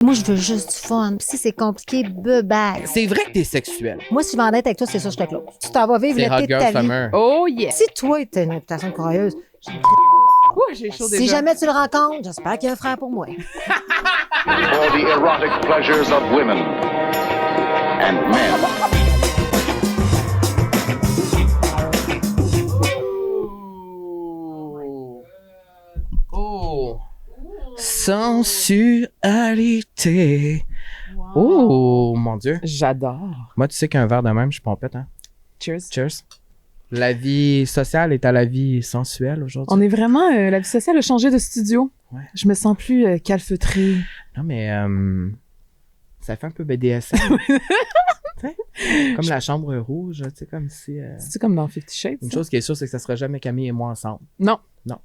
Moi, je veux juste du fun. Puis si c'est compliqué, bye. C'est vrai que t'es sexuel. Moi, si je vais en être avec toi, c'est sûr que je te close. Tu t'en vas vivre C'est Hot l'été de Girl ta vie. Summer. Oh yes! Si toi, t'as une réputation courailleuse, J'ai chaud si déjà. jamais tu le rencontres, j'espère qu'il y a un frère pour moi. For the erotic pleasures of women and men. Oh. Sensualité. Oh, mon Dieu. J'adore. Moi, tu sais qu'un verre de même, je pompette, hein? Cheers. Cheers. La vie sociale est à la vie sensuelle aujourd'hui. On est vraiment... la vie sociale a changé de studio. Ouais. Je me sens plus calfeutrée. Non, mais ça fait un peu BDSM. Tu sais, comme la chambre rouge, tu sais, comme si... C'est comme dans 50 Shades. Une ça? chose qui est sûre, c'est que ça sera jamais Camille et moi ensemble. Non. Non.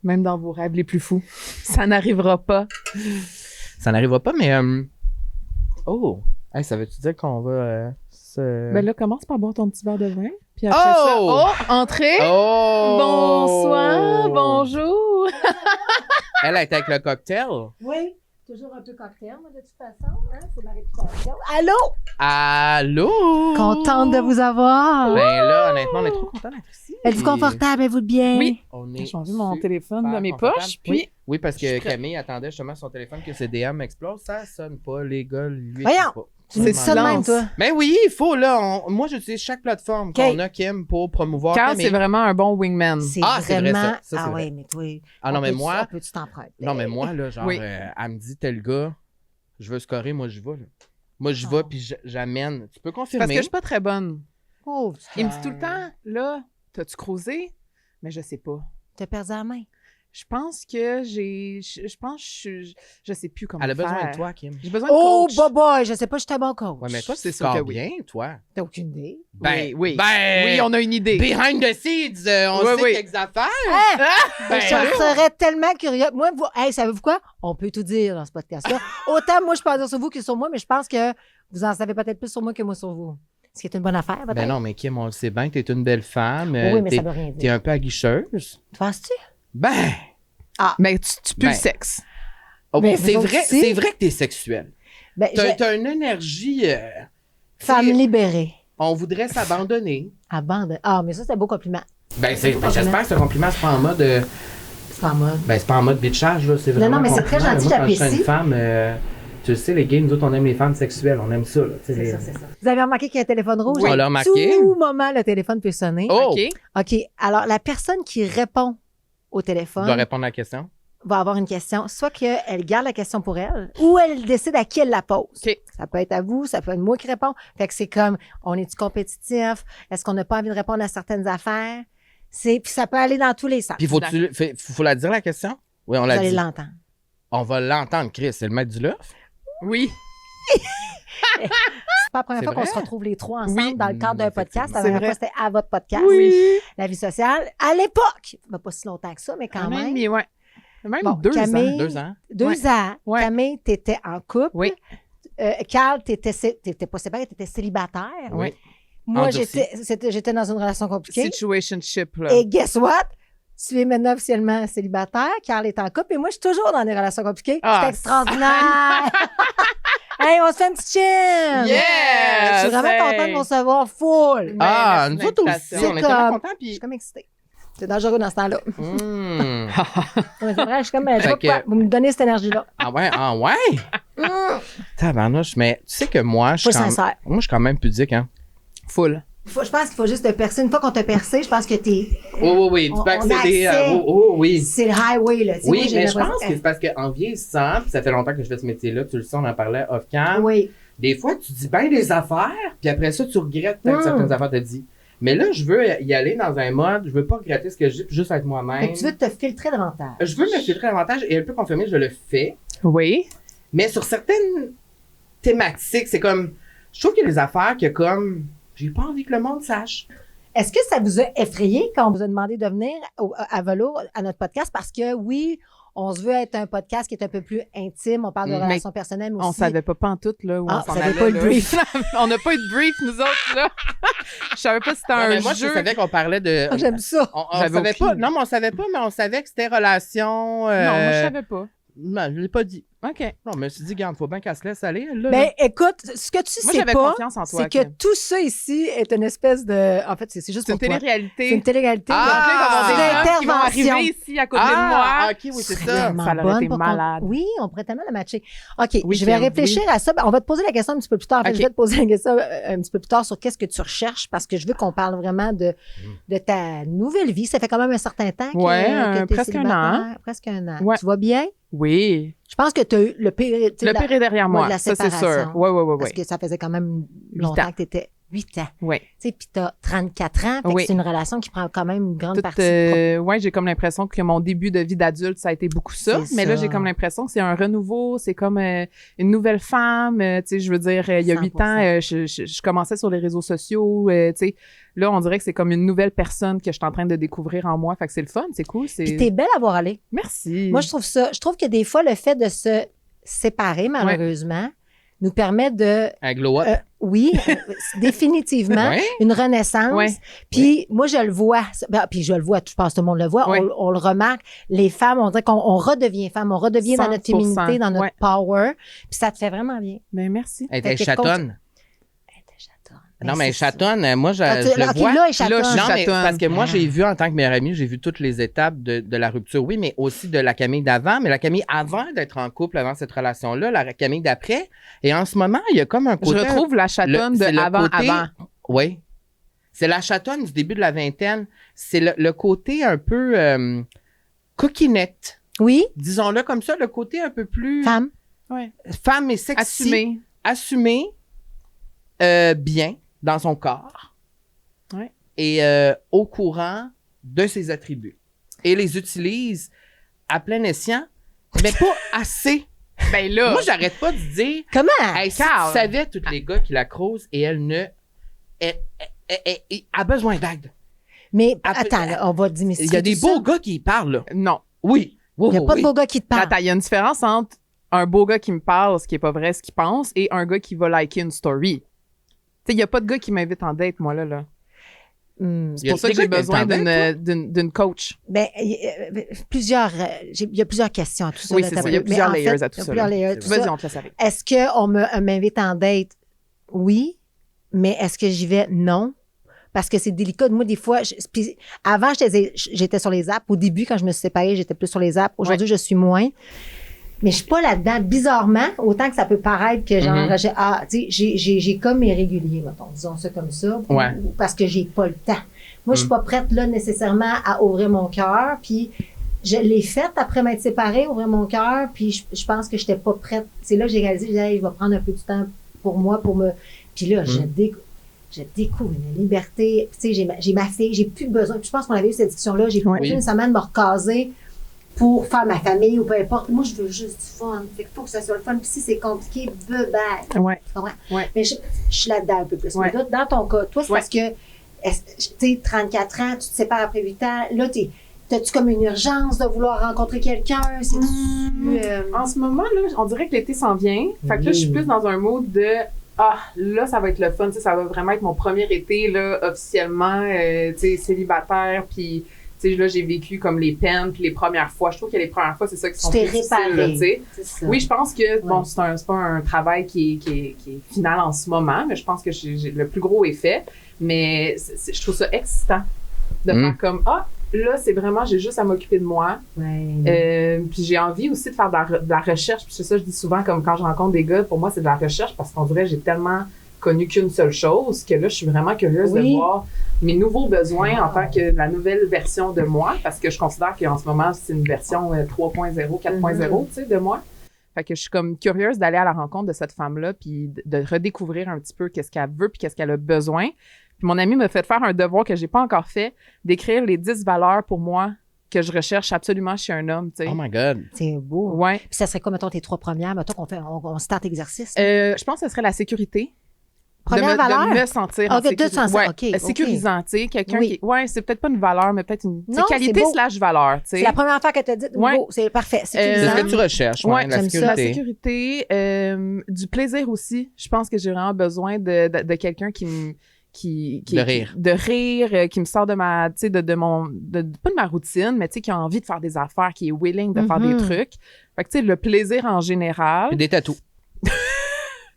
Même dans vos rêves les plus fous. Ça n'arrivera pas. Ça n'arrivera pas, mais... Oh! Hey, ça veut-tu dire qu'on va se... Ben là, commence par boire ton petit verre de vin. Puis après ça... Oh! Oh! Entrée! Oh! Bonsoir! Bonjour! Elle a été avec le cocktail. Oui, toujours un peu cocktail, moi, de toute façon. Hein? C'est ma réputation. Allô? Allô? Contente de vous avoir. Ben là, honnêtement, on est trop contents d'être ici. Êtes-vous confortable? Êtes-vous bien? Oui. On est J'ai enlevé mon super téléphone de mes confortable. poches, puis... Oui, parce je que suis prête. Camille attendait justement son téléphone que ses DM explosent. Ça sonne pas, les gars, lui. Voyons. écoute pas. Tu me dis ça de même, toi? Mais oui, il faut, là. Moi, j'utilise chaque plateforme qu'on a, Kim, pour promouvoir Carl, Camille. c'est vraiment un bon wingman. C'est Ah, c'est vrai, vraiment... ça. Ça, c'est ah vrai. oui, mais toi... Ah non, mais moi... Peux-tu t'emprunter? Non, mais moi, là, genre, Oui. elle me dit, tel gars, je veux scorer, moi, je vais, là. Moi, je vais, puis j'amène. Tu peux confirmer? Parce que je suis pas très bonne. Oh, Il me dit tout le temps, là, t'as-tu croisé? Mais je sais pas. T'as perdu la main. Je pense que je pense que je sais plus comment Elle a faire. besoin de toi, Kim. J'ai besoin de Oh, coach. boy, je sais pas, je suis un bon coach. Ouais, mais toi, C'est tu sûr que scores oui. bien, toi. T'as aucune idée. Ben, oui. Ben, Oui, on a une idée. Behind the scenes, on Oui, sait oui. quelques affaires. Ben, je là. serais tellement curieux. Moi, savez-vous quoi? On peut tout dire dans ce podcast-là. Autant moi, je peux en dire sur vous que sur moi, mais je pense que vous en savez peut-être plus sur moi que moi sur vous. Ce qui est une bonne affaire, peut-être. Ben non, mais Kim, on le sait bien que t'es une belle femme. Oui, mais t'es, ça veut rien t'es dire. un peu aguicheuse. Tu penses-tu? Ben, Mais tu pues Ben. le sexe. oh, Mais c'est vous vrai, aussi? c'est vrai que t'es sexuel. Ben, T'as une énergie. femme tu sais, libérée. on voudrait s'abandonner. Abandonne. Ah, mais ça, c'est un beau compliment. Ben, j'espère que ce compliment, c'est pas en mode. C'est pas en mode. Ben, c'est pas en mode bitchage, là. C'est vraiment. non, mais c'est très compliment. gentil, Moi, quand je suis j'apprécie. une femme, tu le sais, les gays, nous autres, on aime les femmes sexuelles. On aime ça, là. Tu sais, C'est les- ça, c'est ça. Vous avez remarqué qu'il y a un téléphone rouge? Oui, on l'a remarqué. À tout moment, le téléphone peut sonner. Oh! OK. OK. Alors, la personne qui répond au Tu téléphone dois répondre à la question. va avoir une question, soit qu'elle garde la question pour elle, ou elle décide à qui elle la pose. OK. Ça peut être à vous, ça peut être moi qui réponds. Fait que c'est comme, on est-tu compétitif? Est-ce qu'on n'a pas envie de répondre à certaines affaires? Puis ça peut aller dans tous les sens. Puis, faut la dire, la question? Oui, on Vous l'a allez dit. l'entendre. On va l'entendre, Chris. C'est le maître du l'œuf. Oui. C'est pas la première C'est fois qu'on vrai? se retrouve les trois ensemble Oui. dans le cadre d'un podcast. La C'est dernière vrai. fois, c'était à votre podcast. Oui. La vie sociale. À l'époque, pas si longtemps que ça, mais quand même. Mais ouais. Même Bon, 2 Camille- ans. 2 ans. 2 ans. Ouais. Camille, t'étais en couple. Oui. Carl, t'étais pas séparé, t'étais célibataire. Oui. Moi, Endurci. j'étais dans une relation compliquée. Situationship, là. Et guess what? Tu es maintenant officiellement célibataire. Carl est en couple et moi, je suis toujours dans des relations compliquées. Ah, c'est extraordinaire. Hey, on se fait un petit chill. Yes! Je suis vraiment Hey. contente de recevoir full. Ah, merci nous autres aussi, d'invitation. on est tellement comme- contents. Je Puis... suis comme excitée. C'est dangereux dans ce temps-là. Hmm. Non, mais c'est vrai, je suis comme, je sais Fait pas pourquoi. que- Vous me donnez cette énergie-là. Ah ouais, ah ouais? Tabarnouche, mais tu sais que moi, je Pas suis quand... sincère. moi, je suis quand même pudique, hein? Full. Je pense qu'il faut juste te percer. Une fois qu'on t'a percé, je pense que Oh, oui, tu On- peux on a accéder à... accès. Oh, oui. c'est le highway, là. Tu sais, Oui, moi, j'ai mais je l'impression pense que c'est parce qu'en vieillissant, puis ça fait longtemps que je fais ce métier-là, tu le sais, on en parlait off-cam. Oui. Des fois, tu dis bien des affaires, puis après ça, tu regrettes peut-être certaines affaires que tu as dit. Mais là, je veux y aller dans un mode, je veux pas regretter ce que je dis, puis juste être Fait moi-même. que tu veux te filtrer davantage. Je veux me filtrer davantage et elle peut confirmer, je le fais. Oui. Mais sur certaines thématiques, c'est comme, je trouve qu'il y a des affaires que comme, j'ai pas envie que le monde sache. Est-ce que ça vous a effrayé quand on vous a demandé de venir à Velours, à notre podcast? Parce que oui, on se veut être un podcast qui est un peu plus intime. On parle de Mais relations personnelles, mais aussi. On savait pas pantoute, là, où Ah, on s'en vous savez allait, pas le là. brief. On n'a pas eu de brief, nous autres, là. Je savais pas si c'était Non, un mais moi, jeu. je savais qu'on parlait de. Ah, j'aime ça. On J'avais savait aucune pas. idée. Non, mais on savait pas, mais on savait que c'était relation. Non, moi, je savais pas. Non, je l'ai pas dit. OK. Non, mais je me suis dit, garde, faut bien qu'elle se laisse aller, elle, là. Ben, écoute, ce que tu Moi, sais j'avais pas, confiance en toi, c'est que Kim. tout ça ici est une espèce de... En fait, c'est juste C'est une pour toi. télé-réalité. C'est une télé-réalité. Ah! Des gens qui vont d'intervention. arriver ici à côté de moi. OK, oui, c'est ça. Vraiment Ça aurait bonne été pour malade. Oui, on pourrait tellement la matcher. OK, Oui, je vais Kim, réfléchir à ça. Ben, on va te poser la question un petit peu plus tard. En fait, OK. je vais te poser la question un petit peu plus tard sur qu'est-ce que tu recherches parce que je veux qu'on parle vraiment de ta nouvelle vie. Ça fait quand même un certain temps que, Ouais, que t'es presque un célibataire. Presque un an. Ouais. Tu vas bien? Oui. Je pense que tu as eu le pire... tu sais, Le pire est derrière moi. de la Ça, c'est séparation. sûr. Oui. Parce que ça faisait quand même 8 longtemps ans. que tu étais 8 ans. Oui. Tu sais, puis tu as 34 ans. Fait que Oui. c'est une relation qui prend quand même une grande Toute, partie. ouais, j'ai comme l'impression que mon début de vie d'adulte, ça a été beaucoup ça. C'est Mais là, ça. j'ai comme l'impression que c'est un renouveau, c'est comme une nouvelle femme. Tu sais, je veux dire, il y a 8 ans, 100%. je commençais sur les réseaux sociaux. Tu sais, là, on dirait que c'est comme une nouvelle personne que je suis en train de découvrir en moi. Fait que c'est le fun, c'est cool. Puis t'es belle à voir aller. Merci. Moi, je trouve ça. Je trouve que des fois, le fait de se séparer, malheureusement, nous permet de. Un glow-up. Oui, définitivement, Ouais. une renaissance. Ouais. Puis moi, je le vois. Ben, puis je le vois, je pense que tout le monde le voit. Ouais. On le remarque. Les femmes, on dirait qu'on redevient femme, on redevient dans notre 100%, féminité, dans notre ouais. power. Puis ça te fait vraiment bien. Mais merci. Elle Fait était que chatonne. Non, mais c'est ça. chatonne, moi, je Ah, tu- le OK, vois. là, elle chatonne. Là, je Non, mais chatonne. parce que moi, j'ai vu en tant que meilleure amie, j'ai vu toutes les étapes de la rupture, oui, mais aussi de la Camille d'avant, mais la Camille avant d'être en couple, avant cette relation-là, la Camille d'après. Et en ce moment, il y a comme un Je côté... retrouve la chatonne c'est de le avant. côté- Oui. C'est la chatonne du début de la vingtaine. C'est le côté un peu coquinette. Oui, Disons-le comme ça, le côté un peu plus femme. Ouais. femme et sexy. Assumée. Assumé, bien dans son corps. Ouais. Et au courant de ses attributs. Et les utilise à plein escient, mais pas assez. Ben là. Moi, j'arrête pas de dire, Comment? hey, si Carl. tu savais tous les gars qui la croisent et elle ne... Elle a besoin d'aide. Mais Après- attends, là, on va démystifier. Il y a des tout beaux ça. gars qui y parlent, là. Non. Oui. Il n'y a pas de beau gars qui te parle. Attends, il y a une différence entre un beau gars qui me parle, ce qui est pas vrai, ce qu'il pense, et un gars qui va liker une story. Tu sais, il y a pas de gars qui m'invite en date, moi, là. Hmm. C'est pour ça que j'ai besoin d'une coach. Ben, il y a plusieurs questions à tout ça. Oui, là, c'est t'as ça. Il y a peu. plusieurs Mais en layers fait, à tout il y a ça, plusieurs là. layers, tout Vas-y, ça. on te laisse avec. Est-ce qu'on m'invite en date? Oui. Mais est-ce que j'y vais? Non. Parce que c'est délicat. Moi, des fois, puis avant, j'étais sur les apps. Au début, quand je me suis séparée, j'étais plus sur les apps. Aujourd'hui, je suis moins. Mais je suis pas là-dedans. Bizarrement, autant que ça peut paraître que genre, j'ai comme mes réguliers, mettons, disons ça comme ça, Ouais. parce que j'ai pas le temps. Moi, je suis pas prête là nécessairement à ouvrir mon cœur. Puis je l'ai faite après m'être séparée, ouvrir mon cœur. Puis je pense que j'étais pas prête. C'est là que j'ai réalisé, je vais prendre un peu de temps pour moi, pour me. Puis là, je découvre une liberté. Tu sais, j'ai ma fille, j'ai plus besoin. Puis je pense qu'on avait eu cette discussion-là. J'ai plus Oui. besoin nécessairement de me recaser pour faire ma famille ou peu importe. Moi, je veux juste du fun. Fait qu'il faut que ça soit le fun. Puis si c'est compliqué, bye. Ouais. Tu comprends? Ouais. Mais je suis là-dedans un peu plus. Ouais. Mais là, dans ton cas, toi, c'est Ouais. parce que, tu sais, 34 ans, tu te sépares après 8 ans. Là, t'as-tu comme une urgence de vouloir rencontrer quelqu'un? En ce moment, là, on dirait que l'été s'en vient. Fait que là, je suis plus dans un mode de là, ça va être le fun. Tu sais, ça va vraiment être mon premier été, là, officiellement, tu sais, célibataire. Puis, tu sais, là, j'ai vécu comme les peines, puis les premières fois. Je trouve que les premières fois, c'est ça qui sont Tu t'es plus difficiles, là, tu sais. C'est ça. Oui, je pense que, bon, Ouais. c'est pas un travail qui est final en ce moment, mais je pense que le plus gros est fait. Mais je trouve ça excitant de faire comme, là, c'est vraiment, j'ai juste à m'occuper de moi. Ouais. Puis j'ai envie aussi de faire de la recherche. Puis c'est ça, je dis souvent, comme quand je rencontre des gars, pour moi, c'est de la recherche parce qu'on dirait que j'ai tellement connu qu'une seule chose que là, je suis vraiment curieuse Oui. de voir mes nouveaux besoins en tant que la nouvelle version de moi parce que je considère qu'en ce moment, c'est une version 3.0, 4.0, tu sais, de moi. Fait que je suis comme curieuse d'aller à la rencontre de cette femme-là puis de redécouvrir un petit peu qu'est-ce qu'elle veut puis qu'est-ce qu'elle a besoin. Puis mon ami m'a fait faire un devoir que j'ai pas encore fait, d'écrire les 10 valeurs pour moi que je recherche absolument chez un homme, tu sais. Oh my God. C'est beau. Ouais. Puis ça serait quoi, mettons, tes 3 premières? Mettons on start exercice. Je pense que ce serait la sécurité. Première de valeur? me sentir en Ah, de te sécurité. sentir, Ouais, OK, sécurisant, tu sais, quelqu'un Oui. qui... Ouais, c'est peut-être pas une valeur, mais peut-être une Non, qualité c'est beau. / valeur, tu sais. C'est la première fois que tu as dit. Ouais. Beau, c'est parfait. C'est ce Sécurisant. que tu recherches, Ouais, la j'aime ça. La sécurité. sécurité, du plaisir aussi. Je pense que j'ai vraiment besoin de quelqu'un qui me... De rire. De rire, qui me sort de ma, tu sais, pas de ma routine, mais tu sais, qui a envie de faire des affaires, qui est willing de faire des trucs. Fait que, tu sais, le plaisir en général, Puis des tatous.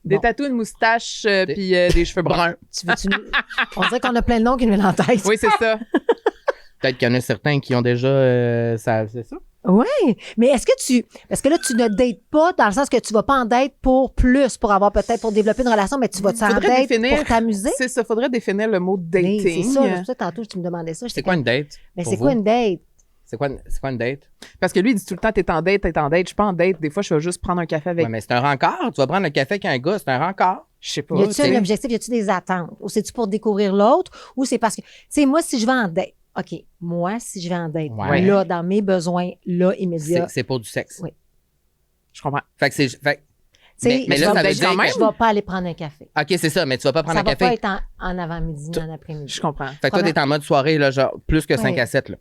des tatous, une moustache, puis des cheveux bruns. On dirait qu'on a plein de noms qui nous viennent en tête. Oui, c'est ça. Peut-être qu'il y en a certains qui ont déjà... ça, c'est ça? Oui, mais est-ce que parce que là, tu ne dates pas dans le sens que tu vas pas en date pour développer une relation, mais tu vas en Faudrait date pour t'amuser? C'est ça, faudrait définir le mot Oui, dating. c'est ça, c'est pour ça, tantôt, tu me demandais ça. C'est quoi une date? Mais pour c'est vous? quoi une date? C'est quoi une date? Parce que lui, il dit tout le temps, t'es en date. Je suis pas en date. Des fois, je vais juste prendre un café avec. Ouais, mais c'est un rencard. Tu vas prendre un café avec un gars, c'est un rencard. Je sais pas. Y a-tu tu sais. un objectif, y a-tu des attentes? Ou c'est-tu pour découvrir l'autre? Ou c'est parce que, tu sais, moi, si je vais en date, OK, moi, si je vais en date, Ouais. là, dans mes besoins, là, immédiats, C'est pour du sexe. Oui. Je comprends. Fait que c'est... tu sais, mais je là, vais- ça veut je dire vais- que- je vais pas aller prendre un café. OK, c'est ça, mais tu vas pas prendre Ça un va café. pas être en avant-midi ni en après-midi. Je comprends. Fait que toi, t'es en mode soirée, là, genre, plus que 5 Ouais. à 7, là.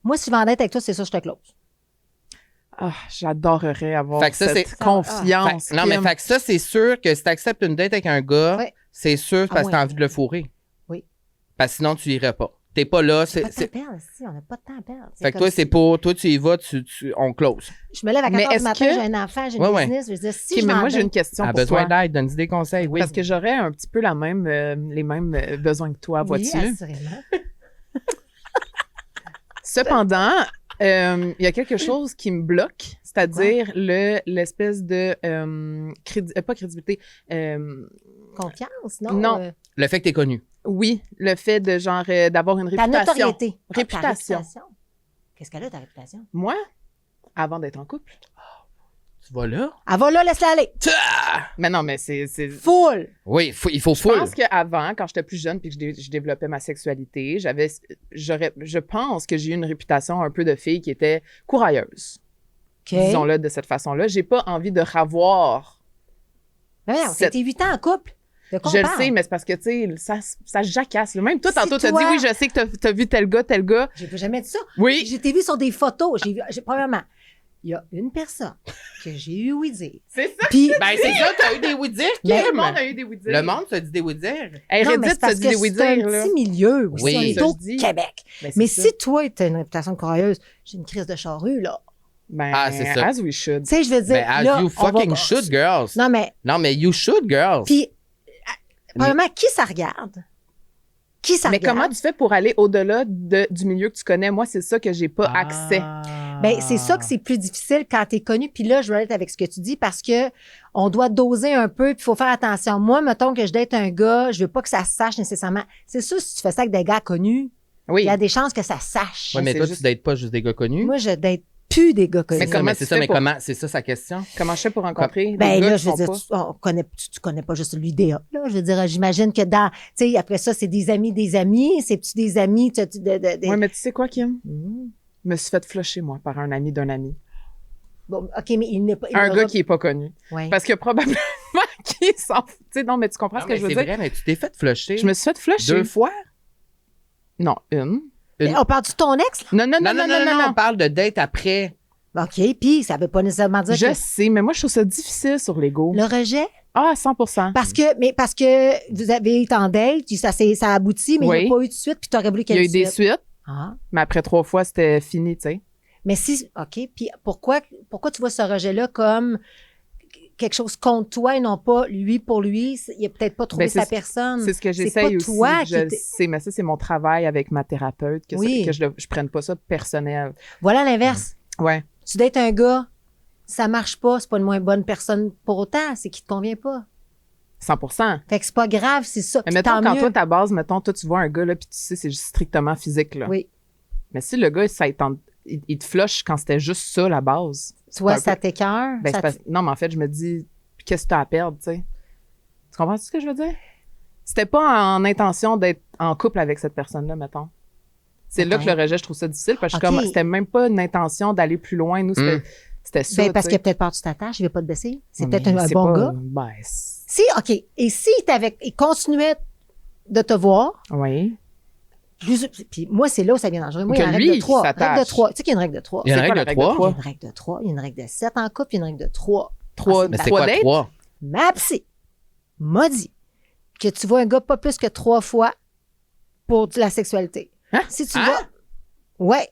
Moi, si je vais en date avec toi, c'est ça, je te close. Ah, j'adorerais avoir Fait que ça, cette c'est- confiance. Non, mais Kim. fait que ça, c'est sûr que si t'acceptes une date avec un gars, Ouais. c'est sûr parce que ouais. t'as envie de le fourrer. Oui. Parce que sinon, tu irais pas. T'es pas là. Pas c'est de temps à c'est- perdre, si, on n'a pas de temps à perdre. Fait que comme toi, c'est si- pour... Toi, tu y vas, on close. Je me lève à Mais 4 h est-ce du matin, que- j'ai un enfant, j'ai une Ouais, ouais. business. Je veux dire, si OK, je mais vais en moi, j'ai une date- question A pour besoin toi. d'aide, donne-y des conseils, oui. Parce que j'aurais un petit peu les mêmes besoins que toi, Oui, vois-tu? assurément. Cependant, il y a quelque chose qui me bloque, c'est-à-dire l'espèce de pas crédibilité. Confiance, non? Non. Le fait que t'es connu. Oui, le fait de genre d'avoir une Ta réputation. notoriété. Ta Réputation. Qu'est-ce qu'elle a, ta réputation? Moi, avant d'être en couple. Tu vas là? Ah, va là, laisse-la aller. Mais non, mais c'est Full. Oui, il faut Je full. pense qu'avant, quand j'étais plus jeune puis que je développais ma sexualité, je pense que j'ai eu une réputation un peu de fille qui était courailleuse. OK. Disons-le de cette façon-là. J'ai pas envie de ravoir. Mais non, Cette- c'était 8 ans en couple. De quoi Je on le parle? sais, mais c'est parce que, tu sais, ça jacasse. Même toi, Si tantôt, t'as toi- dit, oui, je sais que t'as vu tel gars. J'ai jamais dit ça. Oui. J'ai été vu sur des photos. Premièrement, il y a une personne que j'ai eu oui dire. C'est ça. Puis, Ben, c'est ça, t'as eu des oui-dire, Mais- Tout le Kim. monde a eu des oui-dire. Le monde se dit des oui-dire. Hey, non, mais Reddit, c'est ça parce dit que des c'est oui-dire, un là. petit milieu aussi. Oui. On est Ça, au je dis. Québec. Ben, c'est Mais ça. si toi, tu as une réputation courailleuse, j'ai une crise de charrue, là. Ben, Ah, c'est ça. as we should. Tu sais, je veux dire. Ben, as là, you on va- fucking should, girls. Non, mais. Non, mais you should, girls. Puis, premièrement, qui ça regarde? Qui ça Mais regarde? comment tu fais pour aller au-delà du milieu que tu connais? Moi, c'est ça que j'ai pas accès. Ben, c'est ça que c'est plus difficile quand tu es connu. Puis là, je veux être avec ce que tu dis parce que on doit doser un peu, puis il faut faire attention. Moi, mettons que je date un gars, je veux pas que ça se sache nécessairement. C'est sûr, si tu fais ça avec des gars connus, Oui. il y a des chances que ça sache. Ouais, mais c'est toi, juste- tu dates pas juste des gars connus. Moi, je date plus des gars connus. C'est ça, comment mais tu c'est ça, fais mais pour- comment? C'est ça sa question. Comment je fais pour rencontrer des Ben gars là, qui je veux sont dire, pas... tu connais pas juste l'idéal. Là, je veux dire, j'imagine que dans, tu sais, après ça, c'est des amis, c'est-tu des amis, Ouais, mais tu sais quoi, Kim? Hmm. Je me suis fait flusher, moi, par un ami d'un ami. Bon, OK, mais il n'est pas. Un gars qui est pas connu. Ouais. Parce que probablement qu'il s'en fout. Tu sais, non, mais tu comprends Non, ce que mais je veux c'est dire? vrai, mais tu t'es fait flusher. Je me suis fait flusher. 2 fois? Non, une. Mais on parle de ton ex, là? Non, on parle de date après. OK, puis ça veut pas nécessairement dire Je que sais, mais moi, je trouve ça difficile sur l'ego. le rejet. Ah, 100%. Parce que vous avez été en date, puis ça a abouti, mais il n'y Oui. a pas eu de suite, puis tu aurais voulu Il y a quelle eu des suite? suites, Ah. mais après 3 fois, c'était fini, tu sais. Mais si, OK, puis pourquoi tu vois ce rejet-là comme quelque chose contre toi et non pas lui pour lui? Il a peut-être pas trouvé Ben, c'est sa ce- personne. C'est ce que pas j'essaye aussi. toi qui Je le t'es- sais, mais ça, c'est mon travail avec ma thérapeute, que, Oui. je prenne pas ça personnel. Voilà l'inverse. Ouais. Tu dates un gars, ça marche pas, c'est pas une moins bonne personne pour autant, c'est qu'il te convient pas. 100%. Fait que c'est pas grave, c'est ça. Mais Puis mettons, tant quand mieux. toi, ta base, mettons, toi, tu vois un gars, là, puis tu sais, c'est juste strictement physique, là. Oui. Mais si le gars, il te flush quand c'était juste ça, la base. Soit un ça peu- t'écoeure, Ben, ça c'est parce- Non, mais en fait, je me dis, qu'est-ce que tu as à perdre, tu sais? Tu comprends ce que je veux dire? C'était pas en intention d'être en couple avec cette personne-là, mettons. C'est là que le rejet, je trouve ça difficile, parce que je suis Ok. comme, c'était même pas une intention d'aller plus loin. Nous, c'était ça. Ben, parce tu qu'il sais. a peut-être peur que tu t'attaches, il veut pas te baisser. C'est Mais peut-être un c'est bon pas- gars. Ben, Si, OK. Et si il continuait de te voir, oui. puis moi, c'est là où ça devient dangereux. Moi, il y a une Que règle lui, de 3. il s'attache. Règle de 3. Tu sais qu'il y a une règle de 3. Il y a une C'est quoi règle la de règle de 3. Il y a une règle de 3, il y a une règle de 7 en couple, il y a une règle de 3. 3 Mais c'est quoi dates? 3? Ma psy m'a dit que tu vois un gars pas plus que 3 fois pour de la sexualité. Hein? Si tu Hein? vas... Ouais,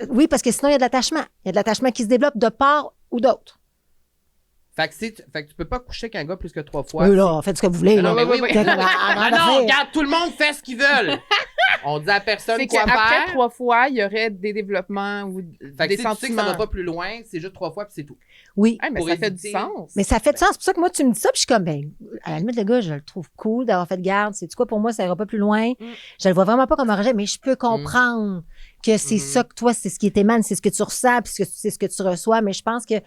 oui, parce que sinon, il y a de l'attachement. Il y a de l'attachement qui se développe de part ou d'autre. Fait que tu peux pas coucher avec un gars plus que 3 fois. Oui, là, faites ce que vous voulez. Non, là. mais oui. T'es comme, Ah non, regarde, tout le monde fait ce qu'ils veulent. On dit à personne C'est quoi qu'après faire. 3 fois, il y aurait des développements ou Fait que des si tu sais que ça sentiments. va pas plus loin, c'est juste 3 fois puis c'est tout. Oui. Hey, mais Pour ça fait du éviter- sens. Mais ça fait du sens. C'est pour ça que moi, tu me dis ça, puis je suis comme, à la limite, le gars, je le trouve cool d'avoir fait garde. C'est quoi, pour moi, ça ira pas plus loin. Je le vois vraiment pas comme un rejet, mais je peux comprendre que c'est ça que toi, c'est ce qui t'émane, c'est ce que tu ressens, puis c'est ce que tu reçois. Mais je pense que, tu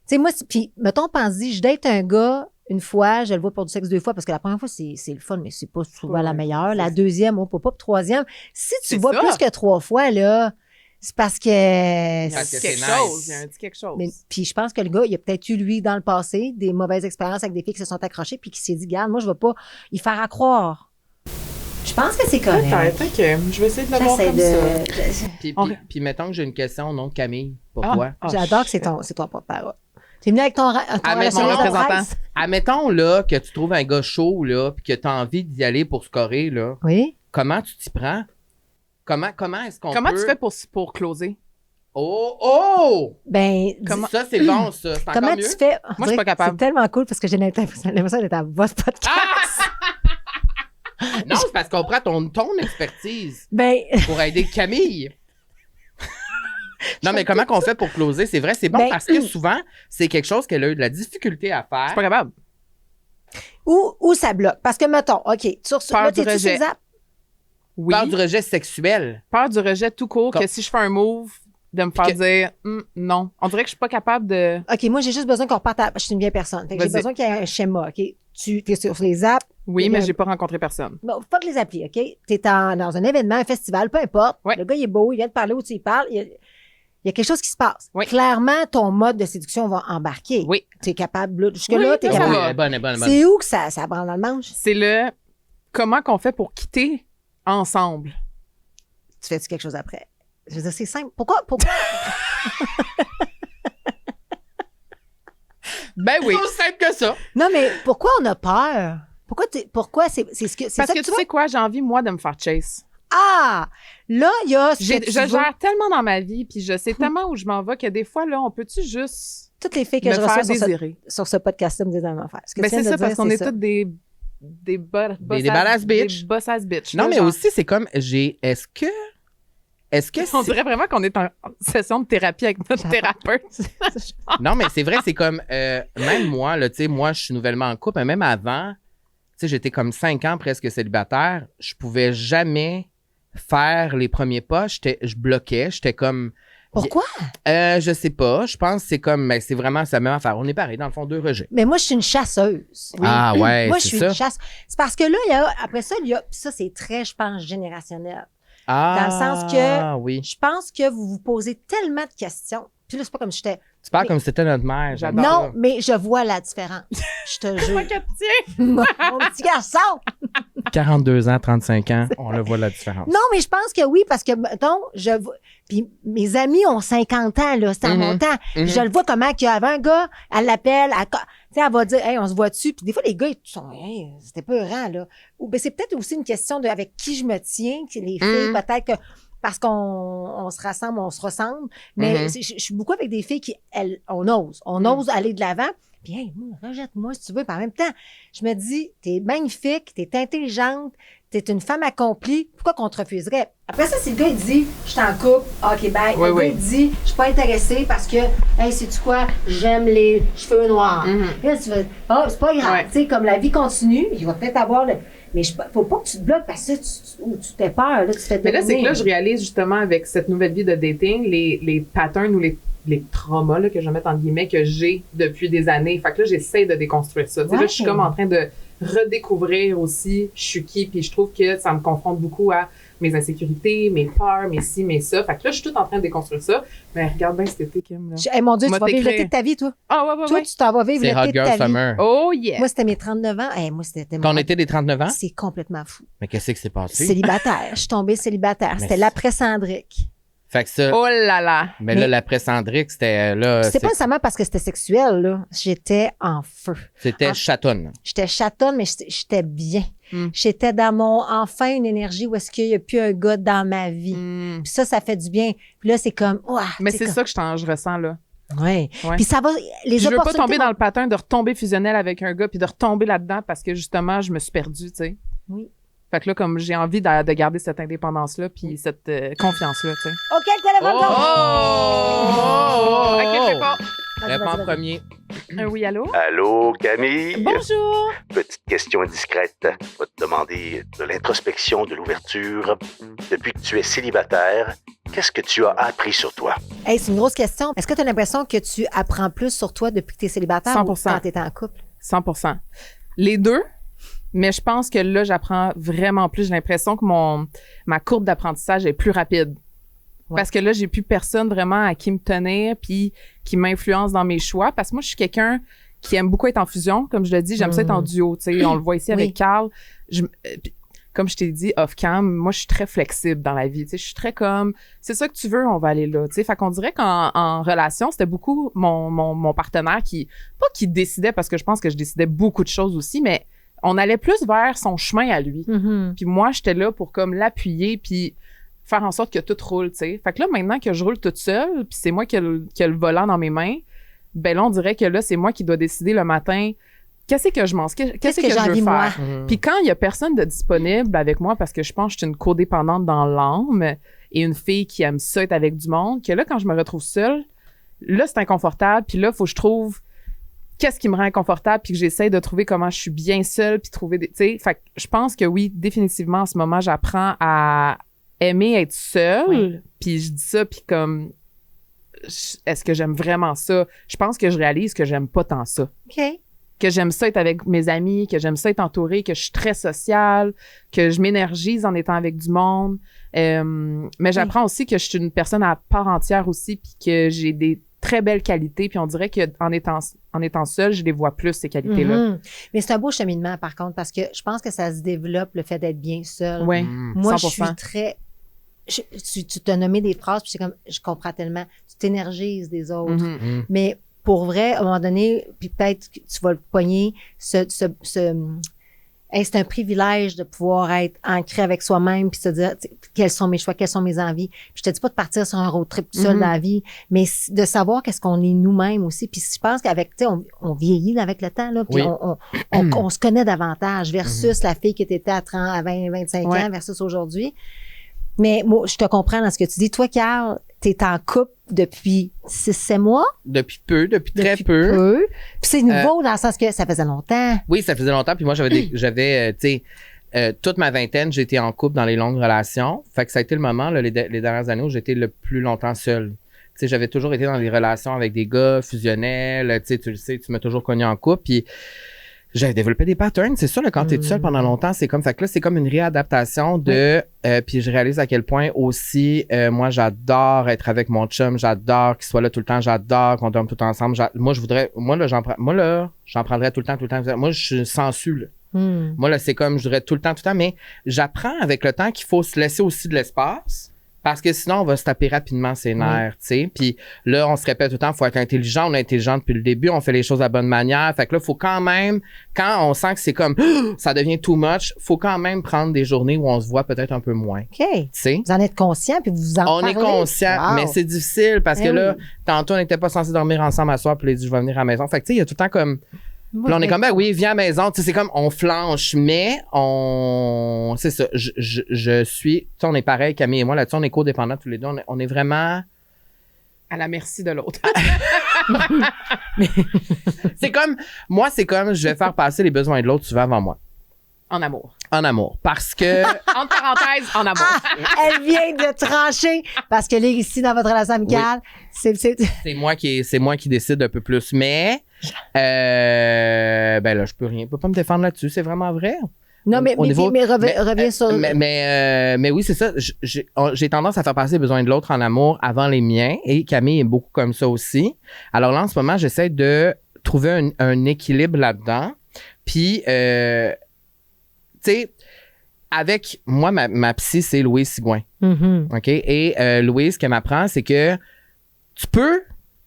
sais, moi, puis, mettons, pense-y, je date un gars une fois, je le vois pour du sexe 2 fois, parce que la première fois, c'est le fun, mais c'est pas souvent la meilleure. La deuxième, pas. Puis troisième. Si tu C'est vois ça. plus que 3 fois, là, c'est parce que. Il y a Parce que quelque c'est chose. nice. Il y a un petit quelque chose. Mais, puis je pense que le gars, il a peut-être eu, lui, dans le passé, des mauvaises expériences avec des filles qui se sont accrochées, puis qui s'est dit, garde, moi, je vais pas y faire à croire. Je pense que c'est correct. Peut-être, OK. Je vais essayer de le voir J'essaie comme ça. de. Puis mettons que j'ai une question au nom de Camille pour Ah. toi. Ah, J'adore que c'est ton porte-parole. T'es venu avec ton mon représentant. Admettons là que tu trouves un gars chaud là puis que tu as envie d'y aller pour scorer là. Oui. Comment tu t'y prends? Comment est-ce qu'on Comment peut... tu fais pour closer? Oh! Ben, Comment- Ça, c'est bon, ça. C'est comment encore mieux. tu fais? Moi, je suis pas capable. C'est tellement cool parce que j'ai l'impression d'être à votre podcast. Non, c'est parce qu'on prend ton expertise Ben, pour aider Camille. Non, mais comment qu'on fait pour closer? C'est vrai, c'est bon Ben, parce que souvent, c'est quelque chose qu'elle a eu de la difficulté à Je suis faire. pas capable. où ça bloque? Parce que, mettons, OK, Peur là, du t'es-tu sur rejet. les apps? Oui. Peur du rejet sexuel. Peur du rejet tout court, Comme- que si je fais un move, de me faire Que- dire non. On dirait que je suis pas capable de. OK, moi, j'ai juste besoin qu'on reparte à... Je suis une vieille personne. Fait que j'ai Vas-y. besoin qu'il y ait un schéma, OK? Tu es sur les apps. Oui, Il y mais a- j'ai pas rencontré personne. Bon, fuck les applis, OK? T'es dans un événement, un festival, peu importe. Ouais. Le gars, il est beau, il vient de parler où tu y parles. Il y a quelque chose qui se passe. Oui. Clairement, ton mode de séduction va embarquer. Oui. Tu es capable, là, jusque-là, Oui, tu es ça capable. va. Elle est bonne, elle est bonne, elle est bonne. C'est où que ça branle dans le manche? C'est le comment qu'on fait pour quitter ensemble. Tu fais-tu quelque chose après? Je veux dire, c'est simple. Pourquoi? Ben oui. C'est aussi simple que ça. Non, mais pourquoi on a peur? Pourquoi c'est ce que c'est Parce ça que que tu tu sais quoi, j'ai envie, moi, de me faire chase. Ah! Là, il y a ce Je que tu veux. gère tellement dans ma vie, puis je sais tellement où je m'en vais que des fois, là, on peut-tu juste Toutes les filles que me je faire reçois désirer? sur ce podcast-là me disent la même affaire. Ce que Ben tu viens c'est de ça, dire, parce qu'on c'est est ça. toutes des badass bitch. Des boss ass bitch. Non, là, mais genre. aussi, c'est comme, est-ce que On c'est- dirait vraiment qu'on est en session de thérapie avec notre thérapeute. Non, mais c'est vrai, c'est comme, même moi, là, tu sais, moi, je suis nouvellement en couple, mais même avant, tu sais, j'étais comme 5 ans presque célibataire, je pouvais jamais faire les premiers pas, je bloquais, j'étais comme, Pourquoi? je sais pas, je pense que c'est comme, mais c'est vraiment la même affaire, on est pareil, dans le fond, 2 rejets. Mais moi, je suis une chasseuse. Ah ouais, Moi, je c'est suis ça. une chasse. C'est parce que là, après ça, puis ça, c'est très, je pense, générationnel. Ah, Dans le sens que- oui. Je pense que vous vous posez tellement de questions. Puis là, c'est pas comme j'étais. Tu parles mais- comme si c'était notre mère. j'adore Non, ça. mais je vois la différence. Je te jure. Pas capté. Mon petit garçon. 42 ans, 35 ans, on le voit la différence. Non, mais je pense que oui, parce que, mettons, puis mes amis ont 50 ans, là, c'est à mon temps. Puis je le vois comment qu'il y avait un gars, elle l'appelle, tu sais, elle va dire, hey, on se voit-tu? Puis des fois, les gars, ils sont, hey, c'était peurant, là. Ou ben, c'est peut-être aussi une question de avec qui je me tiens, que les filles, peut-être que, parce qu'on se rassemble, on se ressemble. Mais je suis beaucoup avec des filles qui, on ose aller de l'avant. Puis, hey, moi, rejette-moi si tu veux. Puis en même temps, je me dis, t'es magnifique, t'es intelligente, t'es une femme accomplie. Pourquoi qu'on te refuserait? Après ça, si le gars, il dit, je suis en couple, OK, bye. Oui, le gars, oui. il dit, je suis pas intéressée parce que, hey, sais-tu quoi? J'aime les cheveux noirs. Là, tu vas, oh, c'est pas grave. Ouais. Tu sais, comme la vie continue, il va peut-être avoir le. Mais faut pas que tu te bloques parce que tu t'es peur, là, tu te fais Mais là, c'est que dominer. là, je réalise justement avec cette nouvelle vie de dating, les patterns ou les traumas, là, que je vais mettre en guillemets, que j'ai depuis des années. Fait que là, j'essaie de déconstruire ça. Tu sais, là, je suis comme en train de redécouvrir aussi je suis qui, puis je trouve que ça me confronte beaucoup à mes insécurités, mes peurs, mes ci, mes ça. Fait que là, je suis toute en train de déconstruire ça. Mais regarde bien cet été, Kim, là. Hey, mon Dieu, Moi, tu vas vivre t'écrire. l'été de ta vie, toi. Ah, ouais, ouais, Toi, ouais. tu t'en vas vivre C'est l'été Hot de Girl ta vie. Summer. Oh, yeah. Moi, c'était mes 39 ans. Hey, moi, c'était Ton été des 39 ans? C'est complètement fou. Mais qu'est-ce qui s'est passé? Célibataire. Je suis tombée célibataire. Mais C'était l'après-Cendric. Fait que ça, Oh là là. mais là, l'après-Cendric, c'était là. C'était pas nécessairement parce que c'était sexuel, là. J'étais en feu. C'était chatonne. J'étais chatonne, mais j'étais bien. J'étais dans mon, enfin, une énergie où est-ce qu'il n'y a plus un gars dans ma vie. Puis ça fait du bien. Puis là, c'est comme, Mais c'est ça que je ressens, là. Oui. Ouais. Puis ça va, les Je veux pas tomber dans vont- le patin de retomber fusionnel avec un gars puis de retomber là-dedans parce que justement, je me suis perdue, tu sais. Oui. Fait que là, comme j'ai envie de garder cette indépendance-là puis cette confiance-là, tu sais. OK, le téléphone OK, je sais pas. Réponds en premier. Oui, allô? Allô, Camille? Bonjour! Petite question indiscrète. Je vais te demander de l'introspection, de l'ouverture. Depuis que tu es célibataire, qu'est-ce que tu as appris sur toi? Hey, c'est une grosse question. Est-ce que tu as l'impression que tu apprends plus sur toi depuis que tu es célibataire 100%. ou quand tu es en couple? 100%. Les deux, mais je pense que là, j'apprends vraiment plus. J'ai l'impression que ma courbe d'apprentissage est plus rapide. Ouais. Parce que là, j'ai plus personne vraiment à qui me tenir puis qui m'influence dans mes choix. Parce que moi, je suis quelqu'un qui aime beaucoup être en fusion. Comme je le dis, j'aime ça être en duo. Tu sais, on le voit ici avec Carl. Puis, comme je t'ai dit, off-cam, moi, je suis très flexible dans la vie. Tu sais, je suis très comme, c'est ça que tu veux, on va aller là. Tu sais, fait qu'on dirait qu'en relation, c'était beaucoup mon partenaire pas qui décidait, parce que je pense que je décidais beaucoup de choses aussi, mais on allait plus vers son chemin à lui. Mm-hmm. Puis moi, j'étais là pour comme l'appuyer puis faire en sorte que tout roule, tu sais. Fait que là, maintenant que je roule toute seule, puis c'est moi qui ai le volant dans mes mains, ben là, on dirait que là, c'est moi qui dois décider le matin qu'est-ce que je mange, qu'est-ce que j'ai je veux envie, moi? faire. Puis quand il y a personne de disponible avec moi, parce que je pense que je suis une codépendante dans l'âme et une fille qui aime ça être avec du monde, que là, quand je me retrouve seule, là, c'est inconfortable. Puis là, il faut que je trouve qu'est-ce qui me rend inconfortable, puis que j'essaie de trouver comment je suis bien seule, puis trouver des... Tu sais, fait que je pense que oui, définitivement, en ce moment, j'apprends à aimer être seule. Oui. Puis je dis ça, puis comme... Est-ce que j'aime vraiment ça? Je pense que je réalise que j'aime pas tant ça. OK. Que j'aime ça être avec mes amis, que j'aime ça être entourée, que je suis très sociale, que je m'énergise en étant avec du monde. Mais j'apprends aussi que je suis une personne à part entière aussi, puis que j'ai des très belles qualités, puis on dirait qu'en étant seule, je les vois plus, ces qualités-là. Mhm. Mais c'est un beau cheminement, par contre, parce que je pense que ça se développe, le fait d'être bien seule. Oui, Moi, 100%. je suis très... tu t'as nommé des phrases, puis c'est comme, je comprends tellement. Tu t'énergises des autres. Mhm. Mais pour vrai, à un moment donné, puis peut-être que tu vas le pogner, hey, c'est un privilège de pouvoir être ancré avec soi-même puis se dire quels sont mes choix, quelles sont mes envies. Puis je te dis pas de partir sur un road trip tout seul dans la vie, mais de savoir qu'est-ce qu'on est nous-mêmes aussi. Puis je pense qu'avec, tu sais, on vieillit là, avec le temps, là, puis Oui. on se connaît davantage versus la fille qui était à 20, 25 Ouais. ans versus aujourd'hui. Mais moi, je te comprends dans ce que tu dis. Toi, Carl, t'es en couple depuis 6-7 mois. Depuis très Depuis peu. Puis c'est nouveau dans le sens que ça faisait longtemps. Oui, ça faisait longtemps. Puis moi, j'avais, tu sais, toute ma vingtaine, j'étais en couple dans les longues relations. Fait que ça a été le moment, là, les dernières années où j'étais le plus longtemps seul. Tu sais, j'avais toujours été dans des relations avec des gars fusionnels. Tu sais, tu le sais, tu m'as toujours connu en couple. Puis j'avais développé des patterns. C'est ça, là, quand t'es tout seul pendant longtemps, c'est comme, fait que là, c'est comme une réadaptation de, puis je réalise à quel point aussi, moi, j'adore être avec mon chum, j'adore qu'il soit là tout le temps, j'adore qu'on dorme tout ensemble. Moi, j'en prendrais tout le temps. Moi, je suis sensu, là. Moi, là, c'est comme, je dirais tout le temps, mais j'apprends avec le temps qu'il faut se laisser aussi de l'espace. Parce que sinon, on va se taper rapidement ses nerfs, tu sais. Puis là, on se répète tout le temps, il faut être intelligent. On est intelligent depuis le début, on fait les choses de la bonne manière. Fait que là, il faut quand même, quand on sent que c'est comme, ça devient too much, faut quand même prendre des journées où on se voit peut-être un peu moins, OK. tu sais. Vous en êtes conscient, puis vous en On parlez. est conscient, Wow. mais c'est difficile parce que Eh là, oui. tantôt, on n'était pas censé dormir ensemble à soir, puis il a dit, je vais venir à la maison. Fait que tu sais, il y a tout le temps comme... Moi, Puis là, on est je- comme, ben oui, viens à la maison. Tu sais, c'est comme, on flanche, mais c'est ça. Je suis, tu sais, on est pareil, Camille et moi, là-dessus, on est codépendants tous les deux. On est vraiment, À la merci de l'autre. c'est comme, moi, c'est comme, je vais faire passer les besoins de l'autre souvent avant moi. En amour. En amour. Parce que, Entre parenthèses, en amour. Elle vient de trancher parce que là, ici, dans votre relation amicale, c'est... c'est moi qui décide un peu plus. Mais, ben là, je peux pas me défendre là-dessus. C'est vraiment vrai. Non, mais reviens sur... Mais oui, c'est ça. J'ai tendance à faire passer les besoins de l'autre en amour avant les miens. Et Camille est beaucoup comme ça aussi. Alors là, en ce moment, j'essaie de trouver un équilibre là-dedans. Puis, tu sais, avec moi, ma psy, c'est Louise Sigouin. Mhm. OK? Et Louise, ce qu'elle m'apprend, c'est que tu peux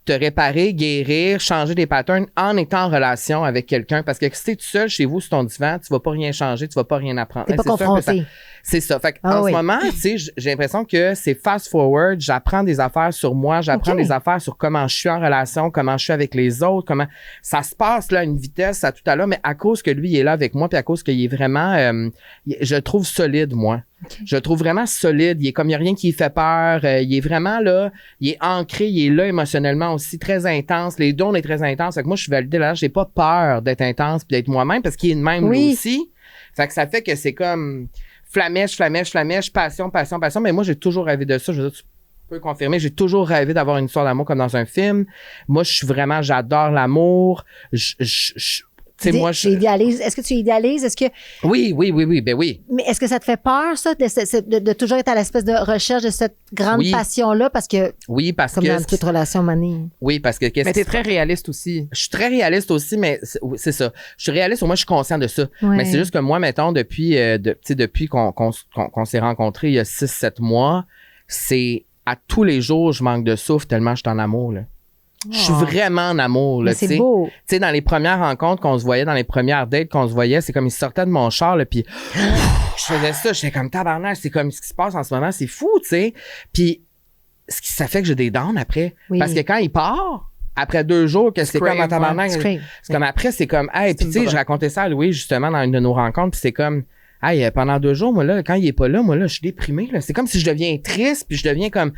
te réparer, guérir, changer des patterns en étant en relation avec quelqu'un. Parce que si t'es tout seul chez vous sur ton divan, tu vas pas rien changer, tu vas pas rien apprendre. T'es pas C'est ça, confronté. c'est ça. Fait Ah en oui. ce moment, tu sais, j'ai l'impression que c'est fast forward. J'apprends des affaires sur moi, j'apprends OK. des affaires sur comment je suis en relation, comment je suis avec les autres, comment ça se passe là à une vitesse à tout à l'heure, mais à cause que lui il est là avec moi, puis à cause qu'il est vraiment, je le trouve solide moi. Je le trouve vraiment solide. Il y a rien qui lui fait peur. Il est vraiment là. Il est ancré. Il est là émotionnellement aussi, très intense. Les deux, on est très intense. Fait que moi, je suis validée là. J'ai pas peur d'être intense puis d'être moi-même parce qu'il est de même lui aussi. Fait que ça fait que c'est comme flamèche, passion. Mais moi, j'ai toujours rêvé de ça. Je veux dire, tu peux confirmer. J'ai toujours rêvé d'avoir une histoire d'amour comme dans un film. Moi, j'adore l'amour. Tu sais, moi, Est-ce que tu idéalises? Est-ce que, Oui, ben oui. mais est-ce que ça te fait peur, ça, de toujours être à l'espèce de recherche de cette grande Oui. passion-là? Parce que, Oui, parce comme que... dans toute relation manie. Oui, parce que... Mais t'es très réaliste aussi. Je suis très réaliste aussi, mais c'est ça. Je suis réaliste, moi, je suis conscient de ça. Ouais. Mais c'est juste que moi, mettons, depuis qu'on s'est rencontrés il y a 6-7 mois, c'est à tous les jours, je manque de souffle tellement je suis en amour, là. Je suis vraiment en amour, là, Mais c'est tu sais. beau. Tu sais, dans les premières rencontres qu'on se voyait, dans les premières dates qu'on se voyait, c'est comme il sortait de mon char, là, puis je faisais ça, j'étais comme tabarnak, c'est comme ce qui se passe en ce moment, c'est fou, tu sais. Puis ça fait que j'ai des downs après. Oui. Parce que quand il part, après 2 jours, que c'est Scream, comme en tabarnak, Scream. c'est comme après, c'est comme, hey, puis tu sais, je racontais ça à Louis, justement, dans une de nos rencontres, puis c'est comme, hey, pendant 2 jours, moi, là, quand il est pas là, moi, là, je suis déprimé, là. C'est comme si je deviens triste, puis je deviens comme,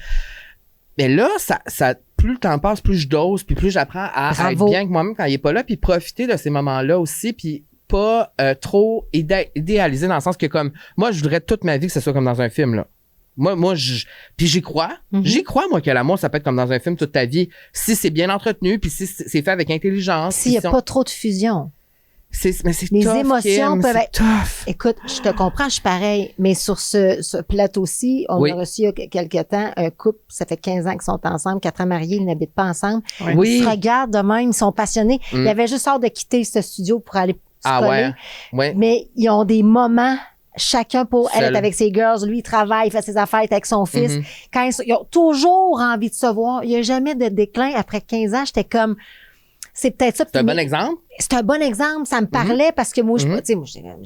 mais là, ça, plus le temps passe, plus je dose, puis plus j'apprends à être Bravo. bien avec moi-même quand il est pas là, puis profiter de ces moments-là aussi, puis pas trop idéaliser dans le sens que comme, moi, je voudrais toute ma vie que ce soit comme dans un film, là. Moi, puis j'y crois. J'y crois, moi, que l'amour, ça peut être comme dans un film toute ta vie. Si c'est bien entretenu, puis si c'est fait avec intelligence. S'il n'y a pas trop de fusion. Mais c'est Les tough, émotions Kim, peuvent c'est être- tough. Écoute, je te comprends, je suis pareil, mais sur ce plateau-ci, on Oui. a reçu il y a quelques temps un couple, ça fait 15 ans qu'ils sont ensemble, 4 ans mariés, ils n'habitent pas ensemble. Oui. Ils se regardent de même, ils sont passionnés. Ils avaient juste hâte de quitter ce studio pour aller se Ah coller. ouais. Ouais. Mais ils ont des moments, chacun pour elle Seul. est avec ses girls, lui il travaille, il fait ses affaires, il est avec son fils. Mhm. Quand ils ont toujours envie de se voir, il n'y a jamais de déclin. Après 15 ans, j'étais comme, c'est peut-être ça. C'est un Puis, bon exemple? c'est un bon exemple. Ça me parlait parce que moi, Mhm. tu sais,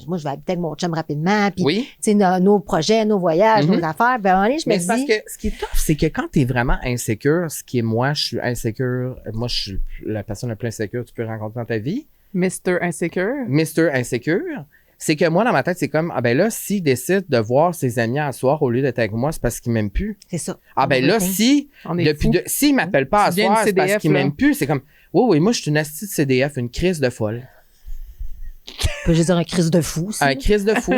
moi, je vais habiter avec mon chum rapidement. Puis, Oui. tu sais, nos projets, nos voyages, Mhm. nos affaires. Ben, à un moment donné, je me Mais c'est parce dis, que ce qui est tough, c'est que quand t'es vraiment insécure, ce qui est moi, je suis insécure. Moi, je suis la personne la plus insécure que tu peux rencontrer dans ta vie. Mr. Insecure. Mr. Insécure. C'est que moi, dans ma tête, c'est comme, ah ben là, s'il décide de voir ses amis à soir au lieu d'être avec moi, c'est parce qu'il m'aime plus. c'est ça. Ah ben là, s'il m'appelle pas à Tu deviens soir, une c'est parce CDF, qu'il là. m'aime plus. C'est comme, oui, moi, je suis une asti de CDF, une crise de folle. Je veux dire, un crise de fou. aussi. Un crise de fou.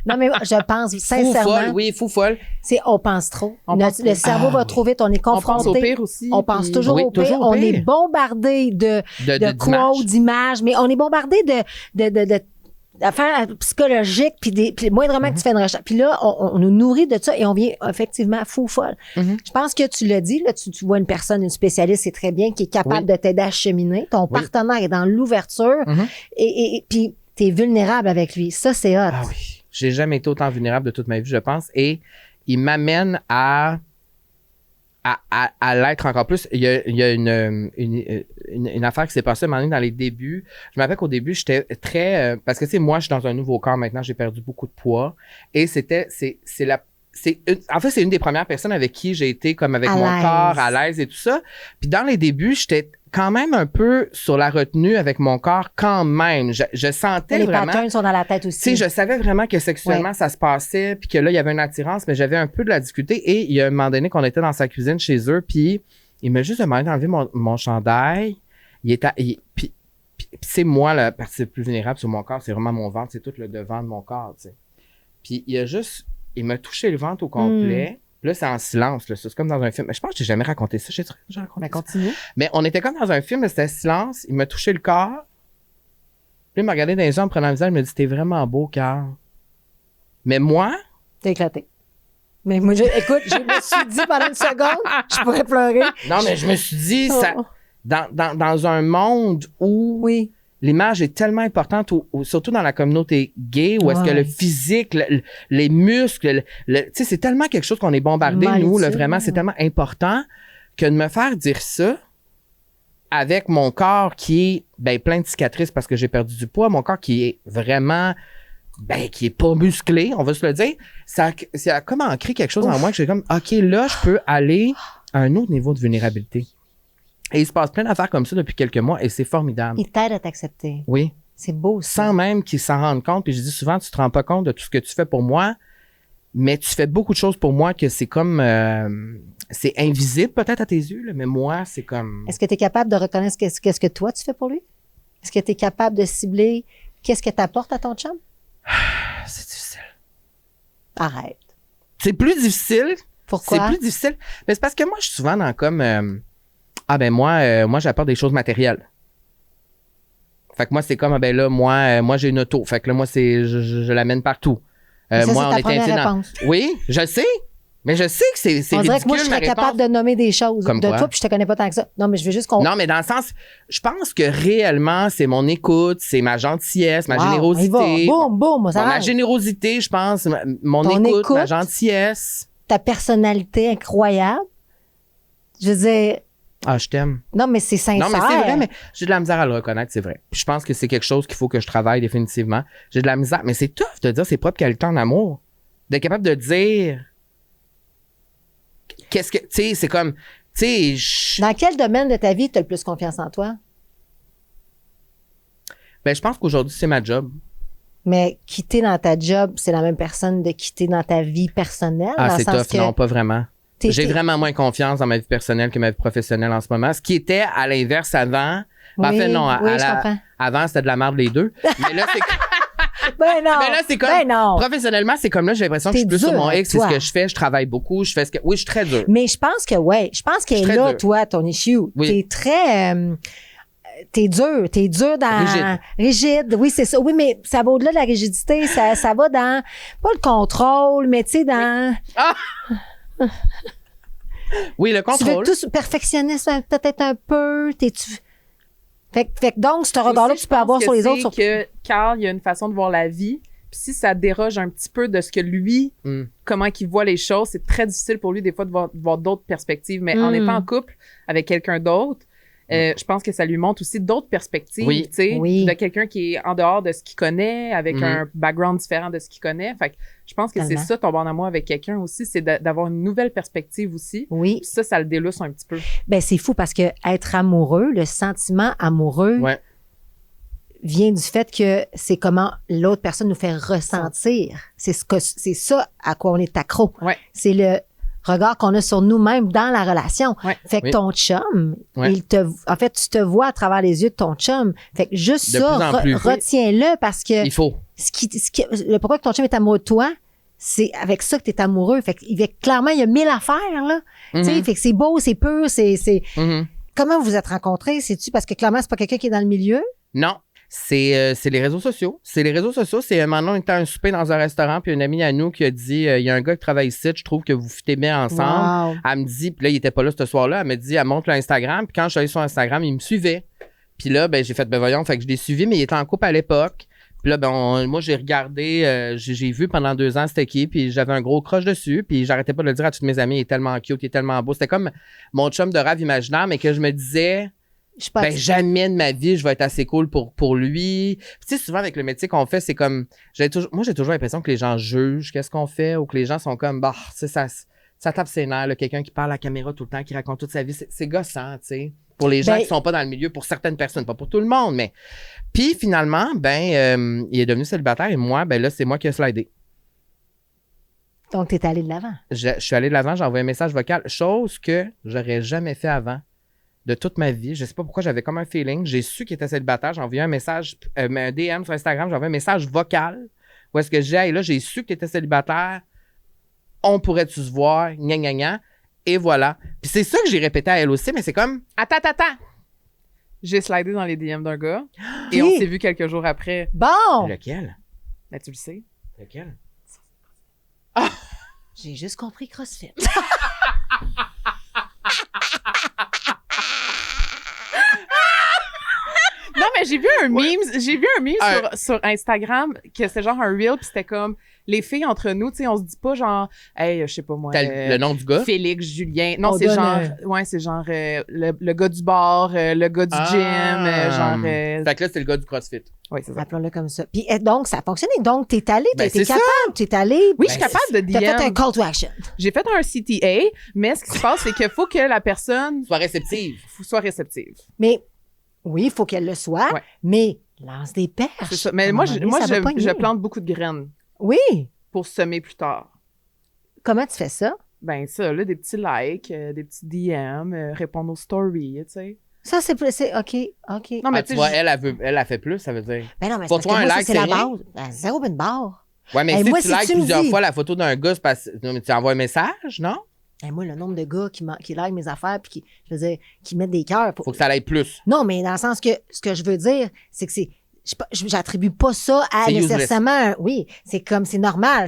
Non, mais je pense, Fou sincèrement, folle, oui, fou folle. on pense trop. On pense Le cerveau va trop vite, on est On pense au confronté. pire aussi. On pense puis- toujours Oui, au pire. toujours au On pire. est bombardé de D'images. quotes, d'images, mais on est bombardé d'affaires psychologiques, puis moindrement que tu fais une recherche. Puis là, on nous nourrit de ça et on vient effectivement fou folle. Mhm. Je pense que tu l'as dit, là, tu vois une personne, une spécialiste, c'est très bien, qui est capable Oui. de t'aider à cheminer. Ton Oui. partenaire est dans l'ouverture Mhm. et puis t'es vulnérable avec lui. Ça, c'est hot. Ah oui. J'ai jamais été autant vulnérable de toute ma vie, je pense. Et il m'amène à l'être encore plus. Il y a une affaire qui s'est passée à un moment donné dans les débuts. Je me rappelle qu'au début, j'étais très... parce que, tu sais, moi, je suis dans un nouveau corps maintenant. J'ai perdu beaucoup de poids. Et en fait, c'est une des premières personnes avec qui j'ai été comme avec À mon l'aise. corps, à l'aise et tout ça. Puis dans les débuts, j'étais quand même un peu sur la retenue avec mon corps quand même. Je sentais Les vraiment... patterns sont dans la tête aussi. Tu sais, je savais vraiment que sexuellement, ça se passait, puis que là, il y avait une attirance, mais j'avais un peu de la difficulté. Et il y a un moment donné qu'on était dans sa cuisine chez eux, puis il m'a juste demandé d'enlever mon chandail. Puis c'est moi, la partie la plus vulnérable sur mon corps, c'est vraiment mon ventre, c'est tout le devant de mon corps, tu sais. Puis il m'a touché le ventre au complet. Là, c'est en silence, là. C'est comme dans un film. Mais je pense que j'ai jamais raconté ça. J'ai raconté Ben, ça. continue. Mais on était comme dans un film, c'était silence. Il m'a touché le corps. Puis il m'a regardé dans les yeux en me prenant le visage, il m'a dit, t'es vraiment beau, Carl. Mais moi, T'es éclaté. Mais moi, écoute, je me suis dit pendant une seconde, je pourrais pleurer. non, mais je me suis dit, ça, Oh. dans un monde où Oui. l'image est tellement importante, surtout dans la communauté gay, où est-ce que Ouais. le physique, les muscles, tu sais, c'est tellement quelque chose qu'on est bombardé, Mal nous, là, utile, vraiment, ouais. c'est tellement important que de me faire dire ça avec mon corps qui est plein de cicatrices parce que j'ai perdu du poids, mon corps qui est vraiment qui est pas musclé, on va se le dire, ça a comme ancré quelque chose en moi que j'ai comme OK, là je peux aller à un autre niveau de vulnérabilité. Et il se passe plein d'affaires comme ça depuis quelques mois et c'est formidable. Il t'aide à t'accepter. Oui. C'est beau, ça. Sans même qu'ils s'en rendent compte. Puis je dis souvent, tu te rends pas compte de tout ce que tu fais pour moi, mais tu fais beaucoup de choses pour moi que c'est comme... c'est invisible peut-être à tes yeux, là, mais moi, c'est comme... Est-ce que tu es capable de reconnaître qu'est-ce que toi, tu fais pour lui? Est-ce que tu es capable de cibler qu'est-ce que tu apportes à ton chum? C'est difficile. Arrête. C'est plus difficile. Pourquoi? C'est plus difficile. Mais c'est parce que moi, je suis souvent dans comme... moi, j'apporte des choses matérielles. Fait que moi, c'est comme, moi, j'ai une auto. Fait que là, moi, je l'amène partout. Ça, moi, c'est ta première réponse. Oui, je sais. Mais je sais que c'est ridicule. On dirait que moi, je serais capable de nommer des choses Comme de quoi? toi, puis je te connais pas tant que ça. Non, mais je veux juste qu'on... Non, mais dans le sens, je pense que réellement, c'est mon écoute, c'est ma gentillesse, ma Wow, générosité. on y va. Boum, boum, ça Ma rentre. générosité, je pense, mon Ton écoute, ma écoute. gentillesse. Ta personnalité incroyable. Je veux dire... Ah, je t'aime. Non, mais c'est sincère. Non, mais c'est vrai, mais j'ai de la misère à le reconnaître, c'est vrai. Je pense que c'est quelque chose qu'il faut que je travaille définitivement. J'ai de la misère, mais c'est tough de dire ses propres qualités en amour. D'être capable de dire... Qu'est-ce que... Tu sais, c'est comme... Tu sais, Dans quel domaine de ta vie tu as le plus confiance en toi? je pense qu'aujourd'hui, c'est ma job. Mais quitter dans ta job, c'est la même personne de quitter dans ta vie personnelle? Ah, dans c'est le sens tough. Non, pas vraiment. J'ai vraiment moins confiance dans ma vie personnelle que ma vie professionnelle en ce moment. Ce qui était à l'inverse avant. Oui, En fait, non. je comprends. Avant, c'était de la merde les deux. Mais là, c'est Ben non! mais là, c'est comme. Ben non! Professionnellement, c'est comme là, j'ai l'impression que je suis T'es plus sur dur mon avec X. C'est toi. ce que je fais. Je travaille beaucoup. Je fais ce que. Oui, je suis très dur. Mais je pense que, je pense qu'elle est Très là, dur. toi, ton issue. Oui. T'es très... t'es dur dans... Rigide, oui, c'est ça. Oui, mais ça va au-delà de la rigidité. Ça va dans... Pas le contrôle, mais tu sais, dans... Oui, le Tu veux contrôle. tout perfectionniste peut-être un peu. Fait que donc, ce regard-là que Aussi, tu peux je avoir pense sur les que autres... c'est que Carl, il y a une façon de voir la vie. Puis si ça déroge un petit peu de ce que lui, comment qu'il voit les choses, c'est très difficile pour lui des fois de voir d'autres perspectives. Mais en étant en couple avec quelqu'un d'autre, je pense que ça lui montre aussi d'autres perspectives, Oui. tu sais, Oui. de quelqu'un qui est en dehors de ce qu'il connaît, avec un background différent de ce qu'il connaît. Fait que je pense que Tellement. c'est ça, tomber en amour avec quelqu'un aussi, c'est d'avoir une nouvelle perspective aussi. Oui. Puis ça le délousse un petit peu. Ben c'est fou parce que être amoureux, le sentiment amoureux Ouais. vient du fait que c'est comment l'autre personne nous fait ressentir. C'est ça à quoi on est accro. Ouais. C'est le regard qu'on a sur nous-mêmes dans la relation. Ouais. Fait que Oui. ton chum, Ouais. en fait, tu te vois à travers les yeux de ton chum. Fait que juste De ça, plus en plus. retiens-le parce que Il faut. le pourquoi que ton chum est amoureux de toi, c'est avec ça que t'es amoureux. Fait que clairement, il y a 1000 affaires, là. Tu sais, fait que c'est beau, c'est pur, c'est... Mhm. Comment vous vous êtes rencontrés? C'est-tu parce que clairement, c'est pas quelqu'un qui est dans le milieu? Non. C'est les réseaux sociaux. C'est les réseaux sociaux. C'est maintenant, on était à un souper dans un restaurant, puis une amie à nous qui a dit il y a un gars qui travaille ici, je trouve que vous fitez bien ensemble. Wow. Elle me dit, puis là, il était pas là ce soir-là, elle me dit, elle montre l'Instagram, puis quand je suis allé sur Instagram, il me suivait. Puis là, j'ai fait, voyons, fait que je l'ai suivi, mais il était en couple à l'époque. Puis là, moi, j'ai regardé, j'ai vu pendant 2 ans c'était qui, puis j'avais un gros crush dessus, puis j'arrêtais pas de le dire à toutes mes amies, il est tellement cute, il est tellement beau. C'était comme mon chum de rêve imaginaire, mais que je me disais... Je sais pas. jamais de ma vie je vais être assez cool pour lui. Puis, tu sais, souvent avec le métier qu'on fait, c'est comme moi j'ai toujours l'impression que les gens jugent qu'est-ce qu'on fait ou que les gens sont comme ça tape ses nerfs, là, quelqu'un qui parle à la caméra tout le temps, qui raconte toute sa vie, c'est gossant, tu sais. Pour les gens qui sont pas dans le milieu, pour certaines personnes, pas pour tout le monde, mais puis finalement, il est devenu célibataire et moi, là c'est moi qui ai slidé. Donc t'es allé de l'avant. Je suis allé de l'avant, j'ai envoyé un message vocal, chose que j'aurais jamais fait avant. De toute ma vie. Je sais pas pourquoi j'avais comme un feeling. J'ai su qu'il était célibataire. J'ai envoyé un message, un DM sur Instagram. J'ai envoyé un message vocal. Où est-ce que j'ai su que tu étais célibataire. On pourrait-tu se voir? Gna, gna, gna. Et voilà. Puis c'est ça que j'ai répété à elle aussi, mais c'est comme... Attends. J'ai slidé dans les DM d'un gars et Qui? on s'est vu quelques jours après. Bon! Lequel? Ben, tu le sais. Lequel? J'ai juste compris CrossFit. Non, mais mais j'ai vu un meme sur Instagram que c'était genre un reel puis c'était comme les filles entre nous, tu sais, on se dit pas genre hey, je sais pas moi, le nom du gars? Félix, Julien. Non, On c'est donne, genre le gars du bar, le gars du gym, genre Fait que là, c'est le gars du CrossFit. oui, c'est ça. Appelons-le comme ça. Puis donc, ça a fonctionné. Donc, t'es allé, Ben, t'es c'est capable, t'es allé. Oui, je suis capable de T'as fait un DM. call to action. J'ai fait un CTA, mais ce qui se passe c'est qu'il faut que la personne Sois réceptive. soit réceptive. Mais oui, il faut qu'elle le soit, Ouais. mais lance des perches. C'est ça. Mais À un moi, moment je, donné, moi ça va pogner. je plante beaucoup de graines Oui. pour semer plus tard. Comment tu fais ça? Ben ça, là, des petits likes, des petits DM, répondre aux stories, tu sais. Ça, c'est OK. Non, mais Ah, tu vois, elle fait plus, ça veut dire. Ben non, mais Pour c'est toi, parce que un moi, like, ça, c'est la c'est rien? base. Ben, zéro une barre. Ouais, mais Hey, si moi, tu si likes tu me plusieurs dis- fois la photo d'un gars, c'est parce non, mais tu envoies un message, non? Et moi, le nombre de gars qui like mes affaires puis qui, je veux dire, qui mettent des cœurs. Faut que ça aille plus. Non, mais dans le sens que ce que je veux dire, c'est que j'attribue pas ça à C'est useless. nécessairement. Oui, c'est comme, c'est normal.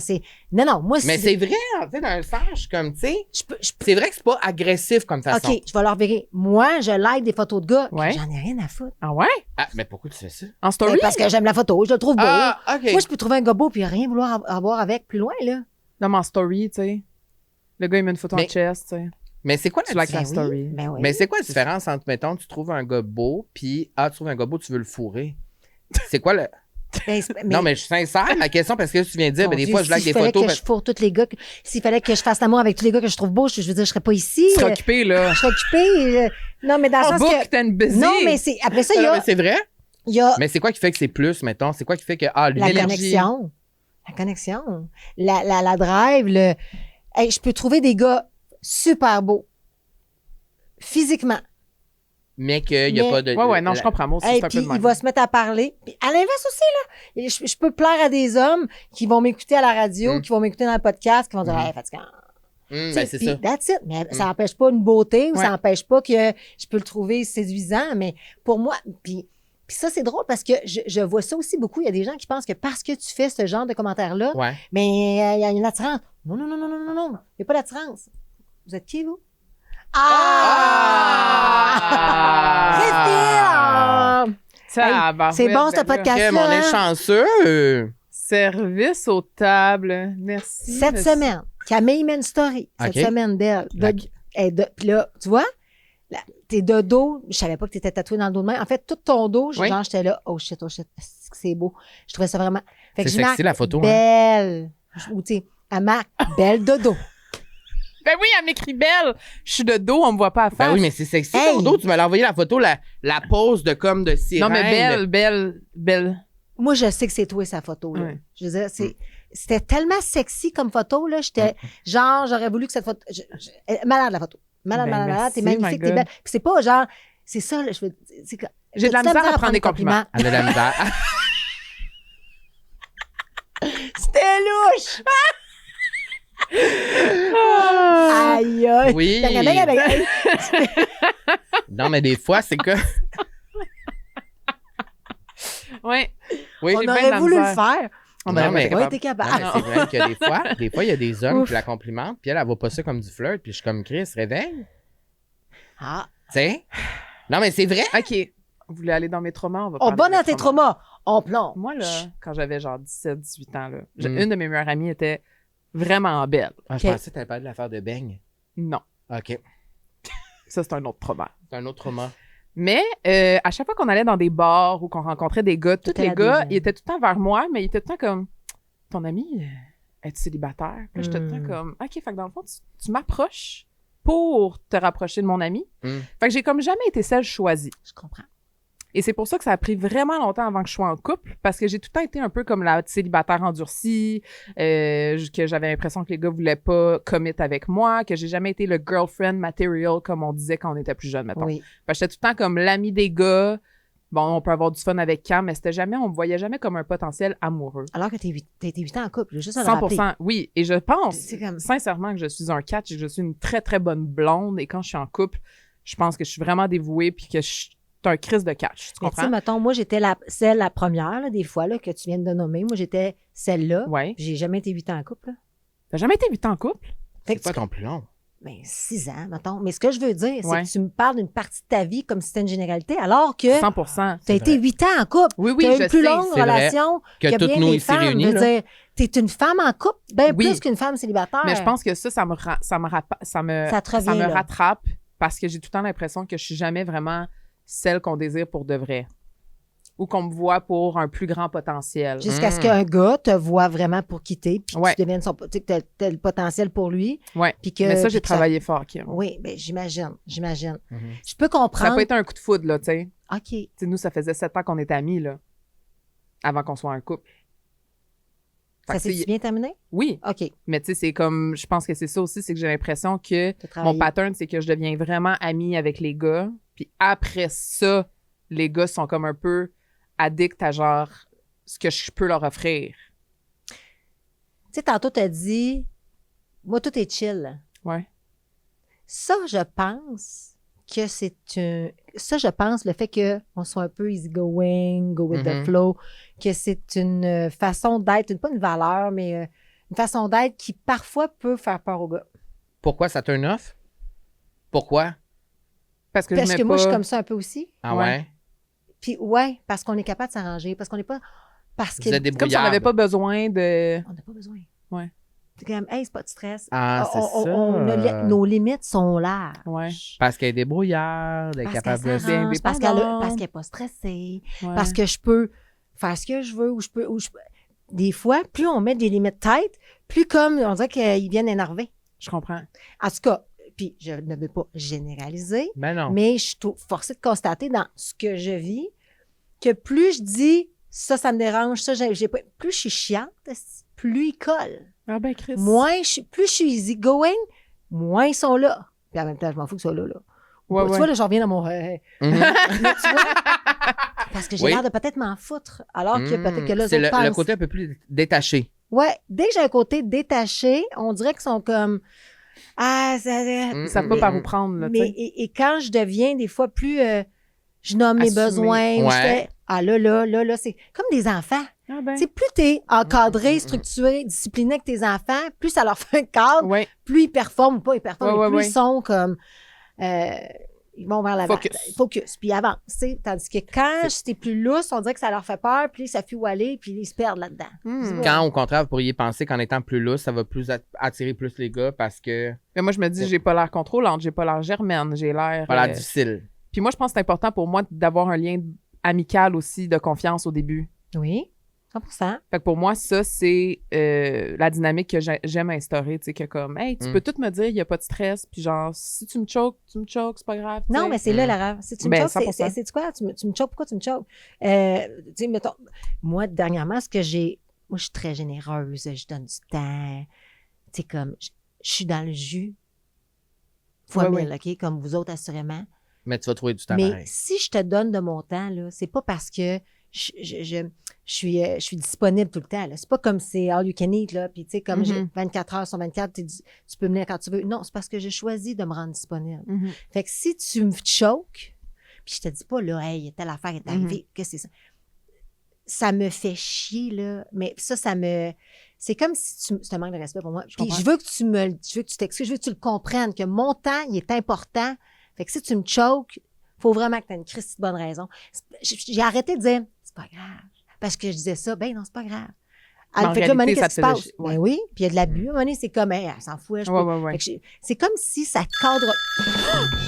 Non, moi, Mais c'est vrai, en fait, dans le sens, je suis comme, tu sais, je peux- c'est vrai que c'est pas agressif comme façon. OK, je vais leur virer. Moi, je like des photos de gars. Ouais. J'en ai rien à foutre. Ah ouais? Ah, mais pourquoi tu fais ça? En story? Ben, parce que j'aime la photo, je le trouve beau. Ah, OK. Moi, je peux trouver un gars beau puis rien vouloir avoir avec plus loin, là. Non, mais en story, tu sais. Le gars, il met une photo Mais- en chest, tu sais. Mais c'est quoi Tu la likes la Ben story. oui, ben oui. Mais c'est quoi la différence entre, mettons, tu trouves un gars beau, puis, tu trouves un gars beau, tu veux le fourrer? C'est quoi le. Ben, Non, mais je suis sincère, ma question, parce que tu viens de dire, Mon ben, des Dieu, fois, je like s'il des fallait photos. que je fourre tous les gars, s'il fallait que je fasse l'amour avec tous les gars que je trouve beaux, je veux dire, je serais pas ici. Tu serais occupé, là. Je serais occupée. Non, mais dans le En sens book, que. t'as une busy. Non, mais c'est. Après ça, il y Non, a, mais c'est vrai. il y a Mais c'est quoi qui fait que c'est plus, mettons? C'est quoi qui fait que, la l'énergie. connexion. La connexion. La drive, le. Hey, je peux trouver des gars super beaux. Physiquement. Mais qu'il n'y a Mais- pas de. Ouais, non, je comprends. Moi aussi, Hey, c'est un peu puis de même. il va se mettre à parler. Puis à l'inverse aussi, là. Et je peux plaire à des hommes qui vont m'écouter à la radio, qui vont m'écouter dans le podcast, qui vont dire, hey, fatigant. Ben, c'est Puis ça. That's it. Mais ça n'empêche pas une beauté ou Ouais. ça n'empêche pas que je peux le trouver séduisant. Mais pour moi, puis ça, c'est drôle parce que je vois ça aussi beaucoup. Il y a des gens qui pensent que parce que tu fais ce genre de commentaires-là, Ouais. mais il y a une attirance. Non. Il n'y a pas d'attirance. Vous êtes qui, vous? Ah! C'est bon, ce podcast-là. On est hein? chanceux. Service aux tables. Merci. Cette monsieur. semaine, Camille met une story. Cette OK. semaine d'elle. Ok. Puis là, tu vois, t'es de dos. Je savais pas que t'étais tatoué dans le dos de main. En fait, tout ton dos, Oui. genre, j'étais là, oh shit, c'est beau. Je trouvais ça vraiment. Fait que C'est je marque sexy, la photo, hein. Belle. Ou tu sais, elle marque belle de dos. Ben oui, elle m'écrit belle. Je suis de dos, on me voit pas à face. Ben oui, mais c'est sexy. Hey. Ton dos, tu m'as envoyé la photo, la pose de comme de sirène. Non, mais belle. Moi, je sais que c'est toi, sa photo. Là. Ouais. Je veux dire, c'était tellement sexy comme photo. Là. J'étais genre, j'aurais voulu que cette photo. Malade, la photo. Malade, Ben, malade. T'es merci, magnifique, my t'es God. belle. Puis c'est pas genre, c'est ça, là, je veux. J'ai de la t'as-tu misère à prendre des compliments. Elle a de la misère. C'était louche! Aïe, aïe. Oui. Hey, Non, mais des fois, c'est que. Ouais. Oui, on j'ai bien de aurait la voulu le misère. faire. On Non, aurait mais- été Ouais, capable. t'es Non, capable. mais c'est vrai que des fois, il y a des hommes Ouf. qui la complimentent, puis elle voit pas ça comme du flirt, puis je suis comme Chris, réveille. Ah. Tu sais? Non, mais c'est vrai. OK. Vous voulez aller dans mes traumas? On va On parler bat de dans mes tes traumas. On plombe. Moi, là, quand j'avais genre 17, 18 ans, là, Mm. une de mes meilleures amies était vraiment belle. Ah, je Ok. pensais que t'allais parler de l'affaire de Beigne. Non. OK. Ça, c'est un autre trauma. C'est un autre trauma. Mais à chaque fois qu'on allait dans des bars ou qu'on rencontrait des gars, tous C'était les la gars, deuxième. ils étaient tout le temps vers moi, mais ils étaient tout le temps comme ton ami, es-tu célibataire? Puis là, j'étais tout le temps comme OK, fait que dans le fond, tu m'approches pour te rapprocher de mon ami. Mm. Fait que j'ai comme jamais été celle choisie. Je comprends. Et c'est pour ça que ça a pris vraiment longtemps avant que je sois en couple, parce que j'ai tout le temps été un peu comme la célibataire endurcie, que j'avais l'impression que les gars voulaient pas commit avec moi, que j'ai jamais été le girlfriend material comme on disait quand on était plus jeune, mettons. Oui. Fait que j'étais tout le temps comme l'ami des gars. Bon, on peut avoir du fun avec Cam, mais c'était jamais, on me voyait jamais comme un potentiel amoureux. Alors que t'es 8 ans en couple, juste à le rappeler. 100%, oui. Et je pense, C'est comme- sincèrement, que je suis un catch et que je suis une très, très bonne blonde. Et quand je suis en couple, je pense que je suis vraiment dévouée puis que je suis un crise de catch. Tu Mais tu sais, comprends? mettons, moi, j'étais la première, là, des fois, là, que tu viens de nommer. Moi, j'étais celle-là. Ouais. J'ai jamais été 8 ans en couple. Là. T'as jamais été 8 ans en couple? Fait que C'est pas ton plus long. ben, 6 ans, mettons. Mais ce que je veux dire, c'est Ouais. que tu me parles d'une partie de ta vie comme si c'était une généralité, alors que 100%. tu as été 8 ans en couple. Oui, oui, tu as je une plus sais, longue c'est vrai. relation Que toutes bien nous des ici femmes. réunies, Je veux là. dire, tu es une femme en couple, bien Oui. plus qu'une femme célibataire. Mais je pense que ça me Ça te revient, là. rattrape parce que j'ai tout le temps l'impression que je suis jamais vraiment celle qu'on désire pour de vrai. Ou qu'on me voit pour un plus grand potentiel. Jusqu'à ce qu'un gars te voit vraiment pour quitter, puis que Ouais. tu deviennes son... Tu sais, que t'as le potentiel pour lui. Ouais. Puis que, Mais ça, puis j'ai que travaillé fort, Kim. Oui, bien, j'imagine. Mhm. Je peux Ça comprendre. n'a pas été un coup de foudre, là, tu sais. OK. Tu sais, nous, ça faisait 7 ans qu'on était amis, là, avant qu'on soit un couple. Fait Ça que, tu sais, s'est bien terminé? oui, OK. mais tu sais, c'est comme, je pense que c'est ça aussi, c'est que j'ai l'impression que T'as travaillé. mon pattern, c'est que je deviens vraiment amie avec les gars, puis après ça, les gars sont comme un peu addicts à genre ce que je peux leur offrir. Tu sais, tantôt, t'as dit, moi, tout est chill. Ouais. Ça, je pense que c'est un... Ça, je pense, le fait qu'on soit un peu easygoing, go with the Mhm. flow, que c'est une façon d'être, pas une valeur, mais une façon d'être qui, parfois, peut faire peur aux gars. Pourquoi ça turn off? Pourquoi? Parce que Parce je que mets moi, pas... je suis comme ça un peu aussi. Ah Ouais. ouais? Puis, ouais, parce qu'on est capable de s'arranger, parce qu'on n'est pas... Parce Vous que... êtes Comme si on débrouillard. n'avait pas besoin de... On n'a pas besoin. Ouais. C'est comme, hey, c'est pas de stress. Ah, c'est ça. Nos limites sont larges. Ouais. Parce qu'elle est débrouillarde, elle est Parce capable qu'elle de... s'arrange, parce indépendante. qu'elle n'est pas stressée, Ouais. parce que je peux faire ce que je veux, Des fois, plus on met des limites têtes, plus comme on dirait qu'ils viennent énerver. Je comprends. En tout cas, puis je ne veux pas généraliser, Ben non. mais je suis forcée de constater dans ce que je vis que plus je dis ça me dérange, ça, j'ai pas. Plus je suis chiante, plus ils collent. Ah ben, Chris. Plus je suis easygoing, moins ils sont là. Puis en même temps, je m'en fous qu'ils soient là. Ouais, Tu ouais. vois, là, je reviens dans mon. Mhm. Mais tu vois, parce que j'ai Oui. l'air de peut-être m'en foutre, alors que peut-être que là, C'est autres le pensent. côté un peu plus détaché. Ouais, dès que j'ai un côté détaché, on dirait qu'ils sont comme. Ah, ça. Ils savent pas par où prendre, là, tu Mais sais. et quand je deviens des fois plus. Je nomme mes Assumée. besoins. Ou je Ouais. fais, ah là, c'est comme des enfants. Ah ben. Tu sais, plus t'es encadré, structuré, discipliné avec tes enfants, plus ça leur fait un cadre, Ouais. plus ils performent ou pas ils performent, Ouais, et plus ouais, ils sont comme. Ils vont vers l'avant. Focus, puis ils avancent. Tu sais. Tandis que quand c'était plus lousse, on dirait que ça leur fait peur, puis ça fait où aller, puis ils se perdent là-dedans. Hmm. Quand, au contraire, vous pourriez penser qu'en étant plus lousse, ça va plus attirer plus les gars parce que Mais moi, je me dis, j'ai pas l'air contrôlante, j'ai pas l'air germaine, j'ai l'air... pas l'air difficile. Puis moi, je pense que c'est important pour moi d'avoir un lien amical aussi, de confiance au début. Oui, 100%. Fait que pour moi, ça, c'est la dynamique que j'aime instaurer, tu sais, que comme, hey, tu peux tout me dire, il n'y a pas de stress, puis genre, si tu me choques, c'est pas grave. tu Non, sais. mais c'est là la rave. Si tu me Ben, choques, 100%. c'est quoi? Tu me choques, pourquoi tu me choques? Tu sais, mettons, moi, dernièrement, moi, je suis très généreuse, je donne du temps. Tu sais, comme, je suis dans le jus. Fois Ouais, 1000, OK? Comme vous autres, assurément. Mais tu vas trouver du temps Mais pareil. si je te donne de mon temps, là, c'est pas parce que je suis disponible tout le temps. Là. C'est pas comme c'est all you can eat, là. Puis, tu sais, comme j'ai 24 heures sur 24, tu peux venir quand tu veux. Non, c'est parce que j'ai choisi de me rendre disponible. Mhm. Fait que si tu me choques, puis je te dis pas, là, hey, telle affaire est arrivée, que c'est ça. Ça me fait chier, là. Mais ça me. C'est comme si c'est un manque de respect pour moi. Puis comprends. je veux que tu t'excuses, je veux que tu le comprennes, que mon temps, il est important. Fait que si tu me choques, faut vraiment que tu aies une Christie de bonne raison. J'ai arrêté de dire, c'est pas grave. Parce que je disais ça, ben non, c'est pas grave. Mais en Fait que là, à un moment donné, réalité, qu'est-ce ça qui te se passe? faisait chier. Ben oui, puis il y a de l'abus. À un moment donné, c'est comme, hey, elle s'en fout. Ouais. Fait que c'est comme si ça cadre.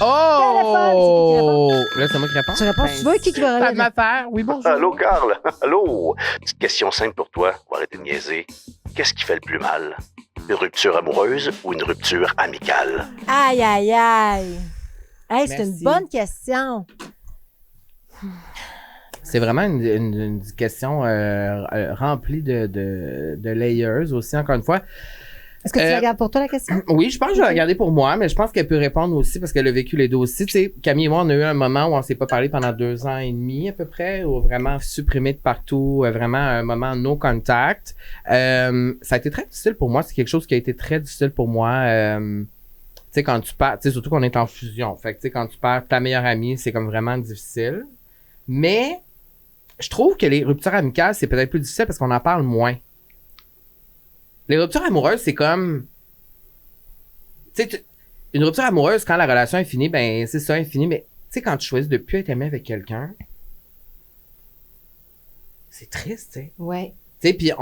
Oh! Là, c'est moi qui réponds. Tu réponds, tu veux, qui va Pas de m'affaire. Oui, bonjour. Allô, Carl? Allô? Petite question simple pour toi. On va arrêter de niaiser. Qu'est-ce qui fait le plus mal? Une rupture amoureuse ou une rupture amicale? Aïe, aïe, aïe. Hey, c'est une Merci. bonne question. C'est vraiment une question remplie de layers aussi, encore une fois. Est-ce que tu la gardes pour toi, la question? Oui, je pense que je vais la regarder pour moi, mais je pense qu'elle peut répondre aussi parce qu'elle a vécu les deux aussi. Tu sais, Camille et moi, on a eu un moment où on s'est pas parlé pendant 2 ans et demi à peu près, où vraiment supprimé de partout, vraiment un moment no contact. Ça a été très difficile pour moi. C'est quelque chose qui a été très difficile pour moi. Tu sais, quand tu perds, tu sais, surtout qu'on est en fusion. Fait que, tu sais, quand tu perds ta meilleure amie, c'est comme vraiment difficile. Mais je trouve que les ruptures amicales, c'est peut-être plus difficile parce qu'on en parle moins. Les ruptures amoureuses, c'est comme... Tu sais, une rupture amoureuse, quand la relation est finie, ben c'est ça, infinie. Mais tu sais, quand tu choisis de plus être aimé avec quelqu'un, c'est triste, tu sais. Ouais. Tu sais, puis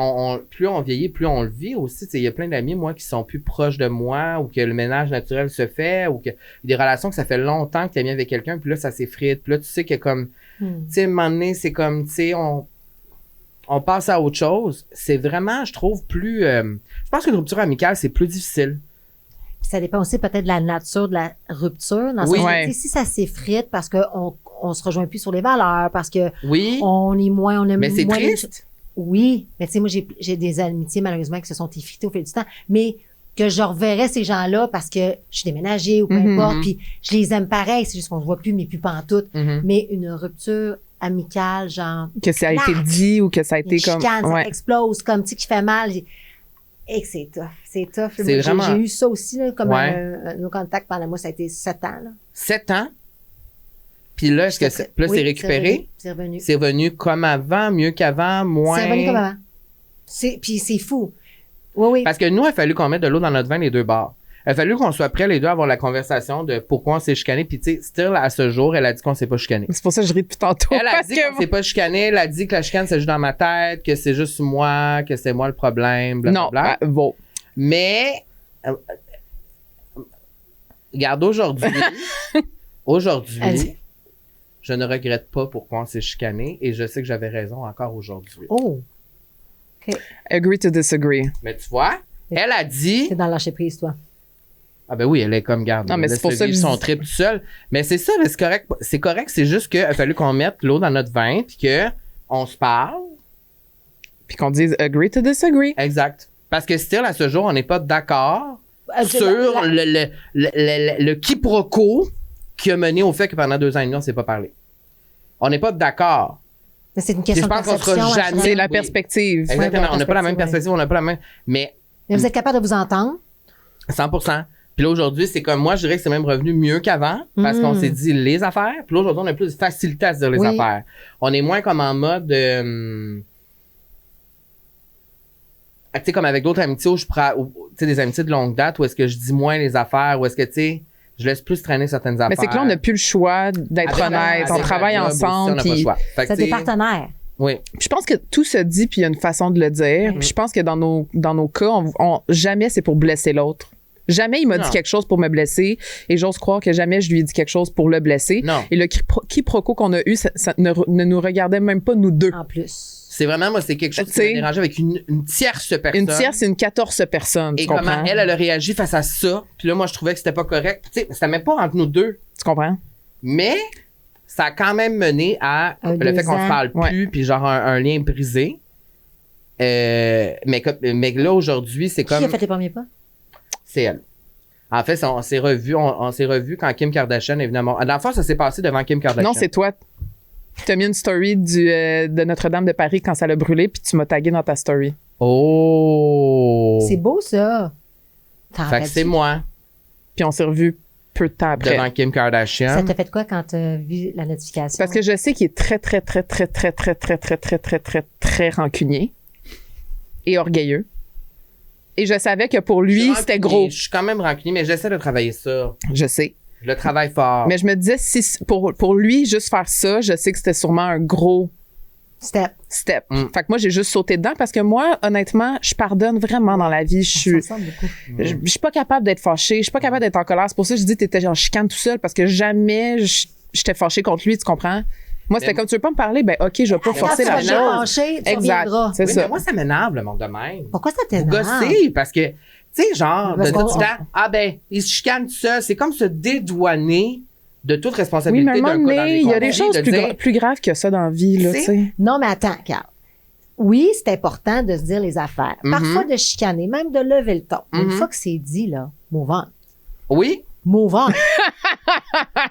plus on vieillit, plus on le vit aussi. Tu sais, il y a plein d'amis, moi, qui sont plus proches de moi ou que le ménage naturel se fait ou que des relations que ça fait longtemps que tu es mis avec quelqu'un, puis là, ça s'effrite. Puis là, tu sais que comme, tu sais, à un moment donné, c'est comme, tu sais, on passe à autre chose. C'est vraiment, je trouve, plus... je pense qu'une rupture amicale, c'est plus difficile. Ça dépend aussi peut-être de la nature de la rupture. Dans Oui. ce Ouais. si ça s'effrite parce qu'on on se rejoint plus sur les valeurs, parce que Oui, on est moins, on aime mais c'est moins les- triste. Oui, mais tu sais, moi, j'ai des amitiés, malheureusement, qui se sont effritées au fil du temps, mais que je reverrais ces gens-là parce que je suis déménagée ou peu importe, puis je les aime pareil, c'est juste qu'on se voit plus, mais plus pantoute. Mhm. Mais une rupture amicale, genre, Que ça a été Clac! dit ou que ça a une été comme. chicane, ça Ouais. explose, comme, tu sais, qui fait mal. Et que c'est tough, c'est tough. C'est Moi, vraiment- j'ai eu ça aussi, là, comme Ouais. nos contacts pendant moi, ça a été 7 ans, là. 7 ans. Puis là, est-ce que puis là, Oui, c'est récupéré? C'est revenu. C'est revenu comme avant, mieux qu'avant, moins? C'est revenu comme avant. Puis c'est fou. Oui, oui. Parce que nous, il a fallu qu'on mette de l'eau dans notre vin les deux bords. Il a fallu qu'on soit prêts les deux à avoir la conversation de pourquoi on s'est chicané. Puis tu sais, still, à ce jour, elle a dit qu'on s'est pas chicané. C'est pour ça que je ris depuis tantôt. Elle a parce dit que qu'on s'est pas chicané. Elle a dit que la chicane, c'est juste dans ma tête, que c'est juste moi, que c'est moi le problème, non, blablabla. bon. Mais, regarde, aujourd'hui, Vas-y. je ne regrette pas pourquoi on s'est chicané et je sais que j'avais raison encore aujourd'hui. Oh, Agree to disagree. Mais tu vois, elle a dit... c'est dans lâcher prise, toi. Ah ben oui, elle est comme garde. Non, mais c'est pour ça que vivre son trip tout seul. Mais c'est ça, mais c'est correct. C'est correct, c'est juste qu'il a fallu qu'on mette l'eau dans notre vin puis que on se parle. Puis qu'on dise agree to disagree. Exact. Parce que still, à ce jour, on n'est pas d'accord C'est sur la- le quiproquo qui a mené au fait que pendant 2 ans et demi, on ne s'est pas parlé. On n'est pas d'accord. Mais c'est une question je pense de qu'on sera perception. jamais- Achille. C'est la Oui. perspective. Exactement. la On n'a pas la même perspective, perspective, on n'a pas la même... Mais Mais vous êtes capable de vous entendre. 100%. Puis là, aujourd'hui, c'est comme moi, je dirais que c'est même revenu mieux qu'avant parce qu'on s'est dit les affaires. Puis là, aujourd'hui, on a plus de facilité à se dire les Oui. affaires. On est moins comme en mode... tu sais, comme avec d'autres amitiés où je prends... Tu sais, des amitiés de longue date où est-ce que je dis moins les affaires, où est-ce que, tu sais, je laisse plus traîner certaines affaires. Mais c'est que là, on n'a plus le choix d'être Avec honnête. On avec travaille la job aussi, ensemble. on n'a pas le Puis choix. Fait que, C'est tu des sais, partenaires. Oui. je pense que tout se dit, puis il y a une façon de le dire. Puis je pense que dans nos cas, jamais c'est pour blesser l'autre. Jamais il m'a Non. dit quelque chose pour me blesser et j'ose croire que jamais je lui ai dit quelque chose pour le blesser. Non. Et le quiproquo qu'on a eu, ça ne nous regardait même pas nous deux. En plus. C'est vraiment, moi, c'est quelque chose qui Tu sais, m'a dérangé avec une tierce personne. Une tierce, c'est une 14 personnes. Et Tu comprends? comment elle a réagi face à ça. Puis là, moi, je trouvais que c'était pas correct. Tu sais, c'était même pas entre nous deux. Tu comprends? Mais ça a quand même mené à Un le fait 2 qu'on se ans. parle plus, puis genre un lien brisé. Mais là, aujourd'hui, c'est Qui comme... a fait les premiers pas? C'est elle. En fait, on s'est revus quand Kim Kardashian est venue à Montréal. Dans le fond, ça s'est passé devant Kim Kardashian. Non, c'est toi. Tu as mis une story de Notre-Dame de Paris quand ça l'a brûlé, puis tu m'as tagué dans ta story. Oh! C'est beau, ça. T'en Fait que rappelles-tu? c'est moi, Puis on s'est revus peu de temps après. devant Kim Kardashian. Ça t'a fait quoi quand t'as vu la notification? Parce que je sais qu'il est très, très, très, très, très, très, très, très, très, très, très, très rancunier et orgueilleux. Et je savais que pour Je suis lui, rancunier, c'était gros. Je suis quand même rancunier, mais j'essaie de travailler ça. Je sais. Je le travaille fort. Mais je me disais, si pour lui, juste faire ça, je sais que c'était sûrement un gros Step. step. Mm. Fait que moi, j'ai juste sauté dedans parce que moi, honnêtement, je pardonne vraiment dans la vie. Je Ça suis, ressemble beaucoup. je suis pas capable d'être fâchée. Je suis pas capable d'être en colère. C'est pour ça que je dis que t'étais en chicane tout seul parce que jamais j'étais fâchée contre lui, tu comprends? Moi, c'était Mais- comme tu veux pas me parler, ben OK, je vais pas Quand forcer tu la vas chose. bien pencher, tu Exact. reviendras. C'est Oui, ça. mais moi, ça m'énerve, le monde de même. Pourquoi ça Vous t'énerve? gossez, parce que, tu sais, genre, Parce de qu'on- tout temps, ah ben, il se chicane tout seul. C'est comme se dédouaner de toute Oui, responsabilité mais à un d'un moment cas dans donné, les il y a des conflits, choses de dire, plus graves que ça dans la vie, là, Tu tu sais. sais. Non, mais attends, Carl. Oui, c'est important de se dire les affaires. Mhm. Parfois de chicaner, même de lever le ton. Mais Une Mhm. fois que c'est dit, là, move on. Oui, Move on.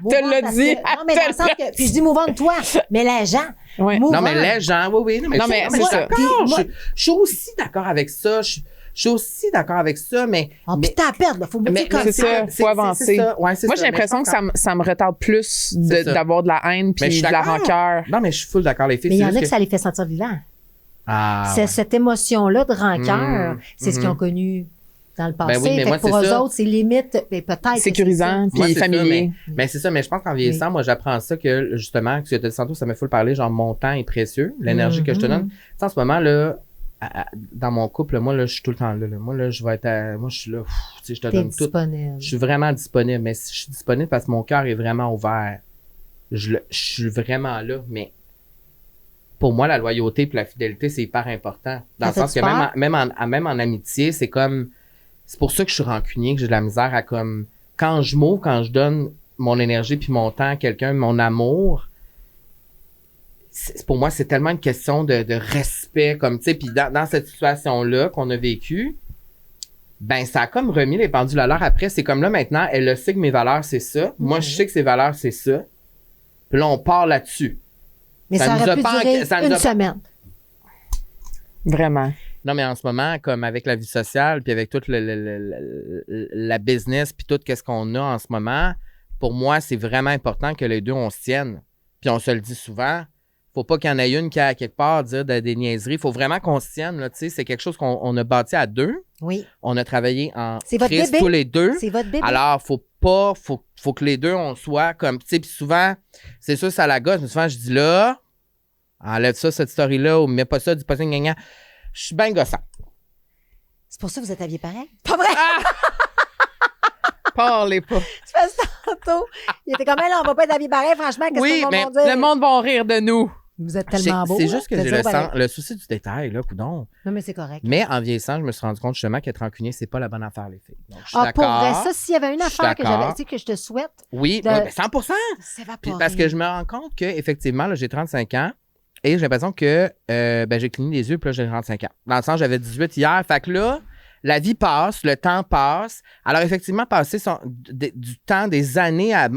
Te l'as dit. Non, mais dans le sens que. Puis je dis move on toi, mais les gens. Ouais. Move non, on. mais les gens, oui, non, mais, Non, mais je suis c'est ça. d'accord. Puis moi- Je suis aussi d'accord avec ça. Je suis aussi d'accord avec ça, mais. Oh, mais puis t'as à perdre, là. Faut me dire comme c'est ça. Faut avancer. c'est ça. Ouais, c'est Moi, ça. j'ai Mais l'impression je que pense ça me retarde plus C'est ça. d'avoir de la haine Mais je puis suis de la d'accord. rancœur. Non, mais je suis full d'accord, les filles. Mais il y c'est en a juste que ça les fait sentir vivants. Ah, C'est ouais. cette émotion-là de rancœur. Mhm. C'est ce qu'ils Mhm. ont connu dans le passé. Ben oui, mais Fait moi, que pour c'est eux ça. autres, c'est limite, mais peut-être. Sécurisant, Moi, puis c'est ça, familier. mais c'est ça, mais je pense qu'en vieillissant, moi, j'apprends ça que, justement, que tu as dit tantôt, ça me fait le parler, genre, mon temps est précieux, l'énergie que je te donne. Tu sais, en ce moment, là, dans mon couple, moi, là, je suis tout le temps là. Moi, là, je vais être moi, je suis là, tu sais, je te T'es donne tout. disponible. Je suis vraiment disponible, mais je suis disponible parce que mon cœur est vraiment ouvert. Je suis vraiment là, mais pour moi, la loyauté et la fidélité, c'est hyper important. Dans le Ça sens que fait peur? même en amitié, c'est comme... C'est pour ça que je suis rancunier, que j'ai de la misère à comme... Quand je m'ouvre, quand je donne mon énergie puis mon temps à quelqu'un, mon amour, pour moi, c'est tellement une question de respect, comme, tu sais, puis dans cette situation-là qu'on a vécue, ben, ça a comme remis les pendules à l'heure. Après, c'est comme là, maintenant, elle le sait que mes valeurs, c'est ça. Moi, je sais que ses valeurs, c'est ça. Puis là, on part là-dessus. Mais ça nous aurait a pu pas- durer ça nous une a- semaine. Vraiment. Non, mais en ce moment, comme avec la vie sociale, puis avec toute la business, puis tout ce qu'on a en ce moment, pour moi, c'est vraiment important que les deux, on se tienne. Puis on se le dit souvent, faut pas qu'il y en ait une qui, à quelque part, dire des niaiseries. Faut vraiment qu'on se tienne, là, tu sais. C'est quelque chose qu'on a bâti à deux. Oui. On a travaillé en C'est votre crise bébé. tous les deux. C'est votre bébé. Alors, faut que les deux, on soit comme, tu sais, puis souvent, c'est sûr, ça la gosse, mais souvent, je dis là, enlève ça, cette story-là, ou mets pas ça, dis pas ça, gna, gna. Je suis bien gossant. C'est pour ça que vous êtes habillés pareil? Pas vrai? Parlez pas. Tu fais ça tantôt. Il était comme, là, on va pas être habillés pareil, franchement, qu'est-ce Oui, que mais le monde va dire? Le monde va rire de nous. Vous êtes tellement beau. C'est juste que Vous j'ai êtes beau pareil. le souci du détail, là, coudonc. Non, mais c'est correct. Mais en vieillissant, je me suis rendu compte justement qu'être rancunier, c'est pas la bonne affaire, les filles. Donc, je suis Ah, pour d'accord. vrai, ça, s'il y avait une Je suis affaire que j'avais, d'accord. tu sais, que je te souhaite, Oui, de- oui, ben 100%. Puis s'évaporer. parce que je me rends compte que effectivement, là, j'ai 35 ans et j'ai l'impression que ben, j'ai cligné les yeux, puis là, j'ai 35 ans. Dans le sens, j'avais 18 hier. Fait que là, la vie passe, le temps passe. Alors, effectivement, passer du temps, des années à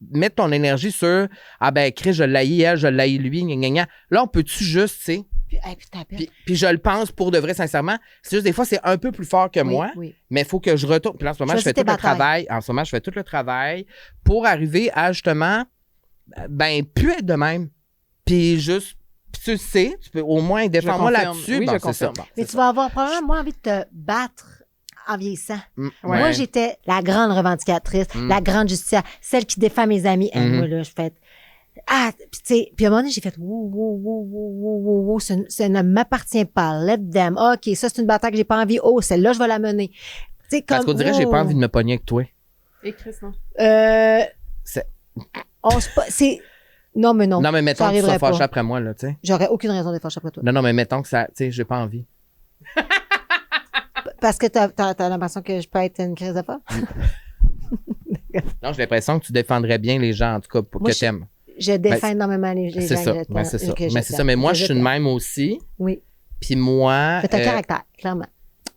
mettre ton énergie sur ah ben, Chris, je l'haïs elle, je l'haïs lui, gna, gna, gna. Là, on peut-tu juste, tu sais, Puis, hey, puis t'appelles. puis je le pense pour de vrai, sincèrement. C'est juste des fois, c'est un peu plus fort que Oui, moi. oui. Mais il faut que je retourne. Puis là, en ce moment, je Choisis fais tes tout le batailles. travail. En ce moment, je fais tout le travail pour arriver à justement, ben, plus être de même. Puis juste, puis tu le sais, tu peux au moins défendre-moi confirme. là-dessus. Oui, Bon, je c'est ça. confirme. Bon, Mais c'est tu vas avoir probablement moins envie de te battre en vieillissant. Mm, Ouais. Moi, j'étais la grande revendicatrice, la grande justicière, celle qui défend mes amis. Et moi, là, je fais... Ah, puis tu sais, puis à un moment donné, j'ai fait wow, ça ne m'appartient pas. Let them. OK, ça, c'est une bataille que j'ai pas envie. Oh, celle-là, je vais la mener. Tu sais, comme... Parce qu'on dirait que j'ai pas envie de me pogner avec toi. Et Chris, non? C'est- c'est... Non, mais non. Non, mais mettons ça que tu sois arriverait fâché pas. après moi, là, tu sais. J'aurais aucune raison d'être fâchée après toi. Non, mais mettons que ça, tu sais, j'ai pas envie. Parce que t'as l'impression que je peux être une crise de foi? Non, j'ai l'impression que tu défendrais bien les gens, en tout cas, pour Moi, que t'aimes. Je défends énormément les C'est gens ça. que Ben, c'est ça. que je Mais c'est ça. t'aime. Mais moi, Que je suis de t'aime. même aussi. Oui. Puis moi. C'est un caractère, clairement.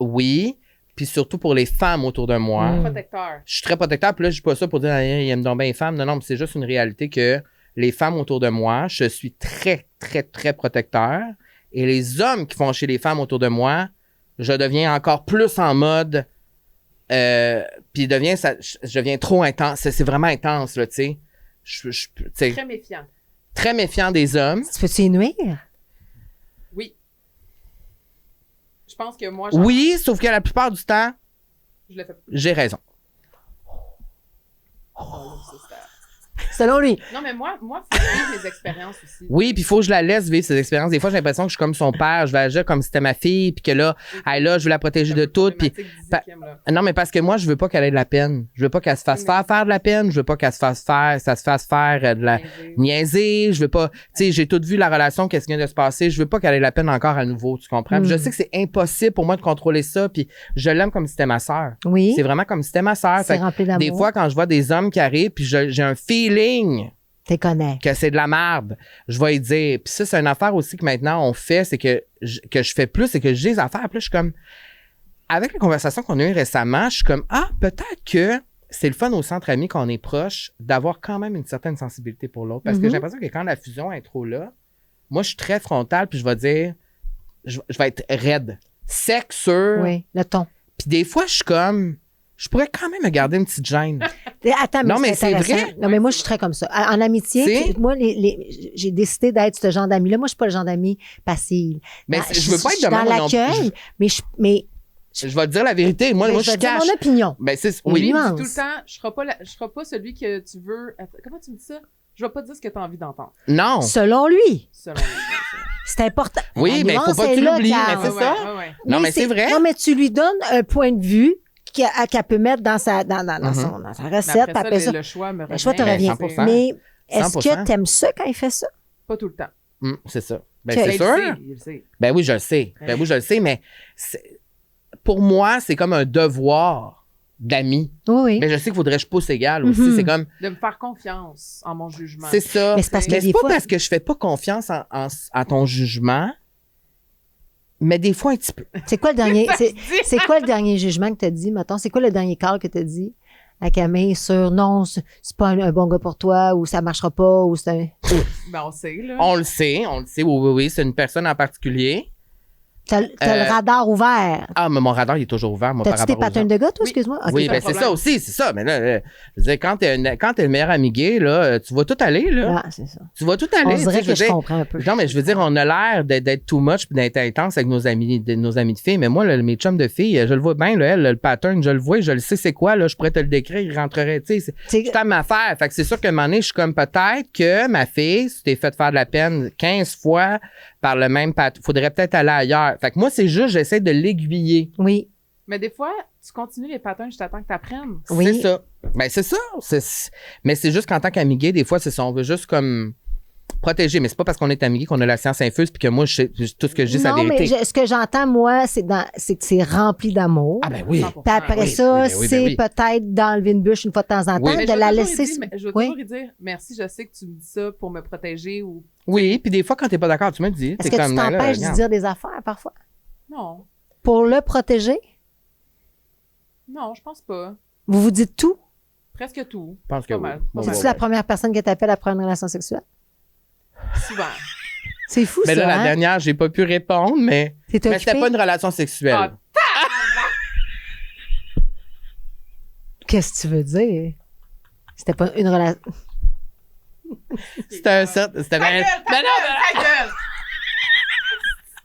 Oui. Puis surtout pour les femmes autour de moi. Protecteur. Je suis très protecteur. Puis là, je dis pas ça pour dire, ah, ils aiment donc bien les femmes. Non, non, mais c'est juste une réalité que les femmes autour de moi, je suis très, très, très protecteur. Et les hommes qui font chez les femmes autour de moi, je deviens encore plus en mode. Puis je deviens trop intense. C'est vraiment intense, là, tu sais. Tu sais, Très méfiant. très méfiant des hommes. Tu peux-tu y nuire? Oui. Je pense que moi, Oui, sauf que la plupart du temps, je le fais pas. j'ai raison. Selon lui. Non, mais moi, faut vivre mes expériences aussi. Oui, puis il faut que je la laisse vivre ses expériences. Des fois, j'ai l'impression que je suis comme son père, je vais agir comme si c'était ma fille, puis que là, hey, là, je veux la protéger de tout. Puis non, mais parce que moi, je veux pas qu'elle ait de la peine. Je veux pas qu'elle se fasse faire de la peine. Je veux pas qu'elle se fasse faire de la niaiser. Je veux pas, tu sais, j'ai tout vu la relation, qu'est-ce qui vient de se passer. Je veux pas qu'elle ait de la peine encore à nouveau, tu comprends? Puis je sais que c'est impossible pour moi de contrôler ça, puis je l'aime comme si c'était ma sœur. Oui. C'est vraiment comme si c'était ma sœur. C'est Fait que rempli d'amour. des fois, quand je vois des hommes qui arrivent, puis j'ai un feeling T'es connais. que c'est de la merde, je vais y dire. Puis ça, c'est une affaire aussi que maintenant on fait, c'est que je fais plus, c'est que j'ai des affaires. Puis là, je suis comme, avec les conversations qu'on a eues récemment, je suis comme, ah, peut-être que c'est le fun au centre ami qu'on est proche d'avoir quand même une certaine sensibilité pour l'autre. Parce que j'ai l'impression que quand la fusion est trop là, moi, je suis très frontal, puis je vais dire, je vais être raide, sec sur. Oui, le ton. Puis des fois, je suis comme, je pourrais quand même me garder une petite gêne. Attends, Non, mais c'est intéressant. vrai. Non, mais moi, je suis très comme ça. En amitié, C'est- moi, j'ai décidé d'être ce genre d'ami-là. Moi, je suis pas le genre d'ami facile. Mais Ah, je veux pas être suis de même, dans moi non plus. l'accueil, mais Je vais te dire la vérité. Moi, Mais je vais dire cache. mon opinion. Ben, c'est, Oui. oui. Lui, il dit nuance. tout le temps, je serai pas celui que tu veux. Attends, comment tu me dis ça? Je vais pas dire ce que tu as envie d'entendre. Non. Selon lui. Selon lui. C'est important. Oui, La mais faut nuance pas que est tu là, l'oublies, Carl. mais c'est ça. Non, mais c'est vrai. Non, mais tu lui donnes un point de vue qu'elle peut mettre dans sa recette. Mais après puis après ça, le choix me revient. le choix te Ben, revient. 100%. Mais est-ce 100%. que t'aimes ça quand il fait ça? Pas tout le temps. C'est ça. Ben, Que- c'est Il sûr. le sait, il le sait. Ben oui, je le sais. Ben oui, je le sais, mais pour moi, c'est comme un devoir d'ami. Oui, oui. Mais je sais qu'il faudrait que je pousse égal aussi. Mhm. C'est comme, De me faire confiance en mon jugement. c'est ça. Mais c'est parce que Mais des c'est pas fois- parce que je fais pas confiance à ton jugement, mais des fois un petit peu. C'est quoi le dernier, c'est quoi le dernier jugement que t'as dit, mettons? C'est quoi le dernier call que t'as dit à Camille sur non, c'est pas un bon gars pour toi ou ça marchera pas ou c'est un... Ben, on sait, là. On le sait, oui, c'est une personne en particulier. T'as le radar ouvert. Ah, mais mon radar, il est toujours ouvert, moi, par T'as-tu des rapport aux gens. patterns de gars, toi, Oui. excuse-moi? Ok, Oui, pas ben de c'est problème. ça aussi, c'est ça. Mais là, je veux dire, quand t'es le meilleur ami gay, là, tu vas tout aller, là. Ah, c'est ça. Tu vas tout aller. On tu dirait sais, que je veux dire, comprends un peu. Non, mais je veux dire, on a l'air d'être too much puis d'être intense avec nos amis de filles. Mais moi, là, mes chums de filles, je le vois bien, là, elle, le pattern, je le vois, je le sais c'est quoi, là, je pourrais te le décrire, il rentrerait, tu sais. C'est- C'est à ma affaire. Fait que c'est sûr qu'à un moment donné, je suis comme peut-être que ma fille, si t'es fait faire de la peine 15 fois par le même pattern, faudrait peut-être aller ailleurs. Fait que moi, c'est juste, j'essaie de l'aiguiller. Oui. Mais des fois, tu continues les patterns juste à temps que tu apprennes. Oui. C'est ça. Ben, c'est ça. Mais c'est juste qu'en tant qu'ami gay, des fois, c'est ça. On veut juste comme protéger. Mais c'est pas parce qu'on est ami gay qu'on a la science infuse puis que moi, tout ce que je dis, c'est la Non, mais vérité. ce que j'entends, moi, c'est que c'est rempli d'amour. Ah, ben oui. 100%. Puis après oui, ça, oui, ben oui, ben c'est oui. peut-être d'enlever une bûche une fois de temps en temps, Oui. Mais de je la vais laisser. je vais Oui. toujours lui dire merci, je sais que tu me dis ça pour me protéger ou. Oui, puis des fois, quand t'es pas d'accord, tu me le dis. Est-ce T'es que comme, tu ben là, t'empêches de regarde. dire des affaires parfois? Non. Pour le protéger, Non, je pense pas. vous vous dites tout? Presque tout. Je pense que Pas oui. mal. Pas Ouais, mal. C'est-tu ouais, la première personne qui t'appelle après une relation sexuelle? Souvent. C'est fou, Mais ça, là, la hein? dernière, j'ai pas pu répondre, mais T'es c'était occupé? pas une relation sexuelle. Ah, Qu'est-ce que tu veux dire? C'était pas une relation... C'était un set. C'était Ta ben, gueule, ta ben non, gueule, ta gueule!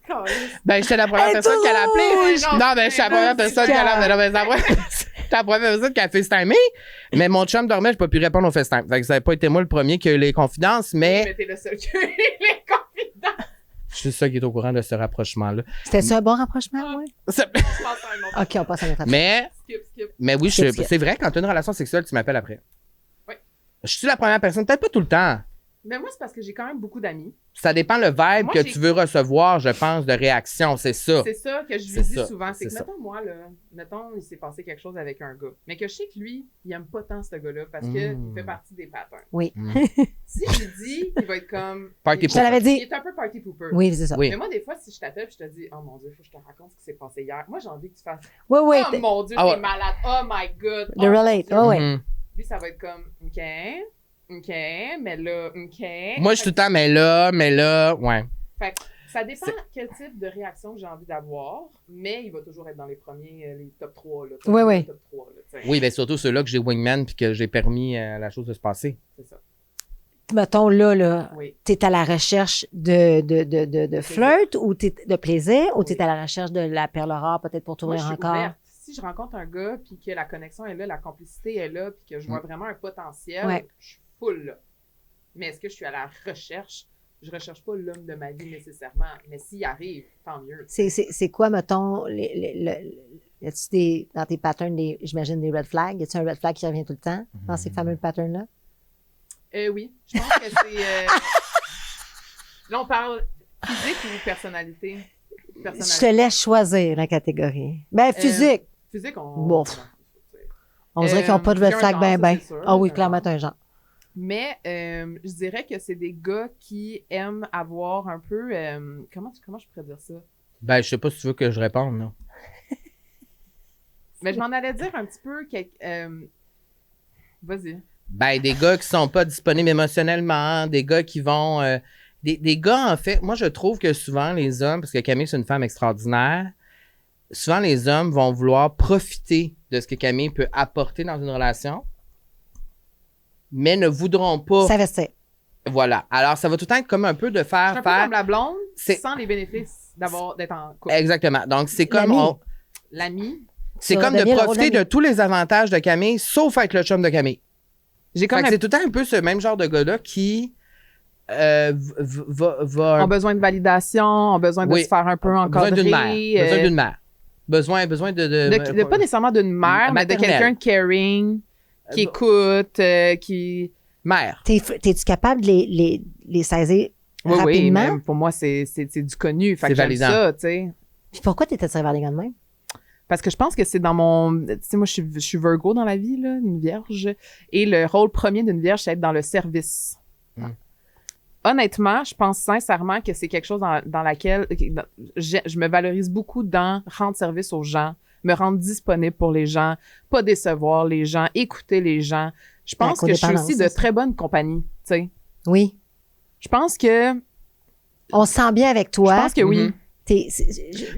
Caliste. ben j'étais la première Elle personne est qu'elle a appelée. rouge! Non, ben je suis la première Non, personne c'est qu'elle a calme. appelée. Non, mais c'est la première- j'étais la première personne qui a FaceTimé. Mais mon chum dormait, j'ai pas pu répondre au FaceTime. Fait que ça n'a pas été moi le premier qui a eu les confidences, Mais mais t'es le seul qui a eu les confidences. je suis ça qui est au courant de ce rapprochement-là. C'était ça un bon rapprochement, oui? C'est- Je pense à un autre. OK, on passe à notre Mais, Skip. mais oui, Skip, skip. c'est vrai, quand tu as une relation sexuelle, tu m'appelles après. Oui. Je suis la première personne, peut-être pas tout le temps. Mais moi, c'est parce que j'ai quand même beaucoup d'amis. Ça dépend le vibe Moi, que j'ai- tu veux recevoir, je pense, de réaction, c'est ça. C'est ça que je C'est lui dis ça, souvent. C'est que, c'est ça. mettons, moi, là, mettons, il s'est passé quelque chose avec un gars. Mais que je sais que lui, il aime pas tant ce gars-là parce qu'il fait partie des patterns. Oui. Mm. Si je lui dis, il va être comme. Party il, Je te l'avais il dit. est un peu party pooper. Oui, c'est ça. Oui. Mais moi, des fois, si je t'appelle et je te dis, oh mon Dieu, il faut que je te raconte ce qui s'est passé hier. Moi, j'ai envie que tu fasses, Oui, oui. oh mon Dieu, Ah ouais. t'es malade. Oh my God. The Oh, mon relate. Dieu. Oh, ouais. Mhm. Lui, ça va être comme, OK, mais là, OK. Moi, je suis tout le temps, mais là, ouais. Fait que ça dépend quel type de réaction j'ai envie d'avoir, mais il va toujours être dans les premiers, les top 3. Là, Oui, oui. Top 3, là, tu sais. Oui, ben surtout ceux-là que j'ai wingman puis que j'ai permis à la chose de se passer. C'est ça. Mettons, là, Oui. t'es à la recherche de flirt ou t'es de plaisir ou t'es Oui. à la recherche de la perle rare peut-être pour Moi, t'ouvrir je suis encore? ouverte. Si je rencontre un gars, puis que la connexion est là, la complicité est là, puis que je vois vraiment un potentiel, Ouais. je suis full là. Mais est-ce que je suis à la recherche? Je recherche pas l'homme de ma vie nécessairement, mais s'il arrive, tant mieux. C'est quoi, mettons, y a-tu dans tes patterns, j'imagine, des red flags? Y a-tu un red flag qui revient tout le temps dans ces fameux patterns-là? Oui, je pense que c'est... Là, on parle physique ou personnalité? Je te laisse choisir la catégorie. Ben, physique. Physique, on... Bon. On dirait qu'ils n'ont pas de red j'ai un flag genre, ben ça, ben. c'est sûr, Ah oui, j'ai un clairement, genre. t'as un genre. Mais je dirais que c'est des gars qui aiment avoir un peu... comment je pourrais dire ça? Ben, je sais pas si tu veux que je réponde, non. Mais je m'en allais dire un petit peu... Vas-y. Ben, des gars qui sont pas disponibles émotionnellement, des gars qui vont... des gars, en fait, moi, je trouve que souvent, les hommes, parce que Camille, c'est une femme extraordinaire, souvent, les hommes vont vouloir profiter de ce que Camille peut apporter dans une relation, mais ne voudront pas... S'investir. Voilà. Alors, ça va tout le temps être comme un peu de Je suis faire... un peu comme la blonde, C'est- sans les bénéfices d'être en couple. Exactement. Donc, c'est comme... L'ami. l'ami. C'est Ça comme de devient le rôle profiter de d'ami. tous les avantages de Camille, sauf être le chum de Camille. J'ai comme Fait que c'est tout le temps un peu ce même genre de gars-là qui va ont besoin de validation, ont besoin de Oui. se faire un peu encadrer. besoin d'une mère. Besoin d'une mère. Besoin de pas nécessairement d'une mère, mais de maternelle. quelqu'un de caring, qui écoute, qui... mère. T'es-tu capable de les saisir Oui, oui, rapidement? même pour moi, c'est du connu. Fait C'est que j'aime validant. ça, tu sais. Puis pourquoi t'étais tiré vers les gars de même? Parce que je pense que c'est dans mon... Tu sais, moi, je suis Virgo dans la vie, là, une vierge. Et le rôle premier d'une vierge, c'est être dans le service. Honnêtement, je pense sincèrement que c'est quelque chose dans laquelle je me valorise beaucoup dans rendre service aux gens, me rendre disponible pour les gens, pas décevoir les gens, écouter les gens. Je pense La que je suis codépendance, aussi de c'est ça. très bonne compagnie, tu sais. Oui. Je pense que... On se sent bien avec Je toi. pense que oui. Mhm.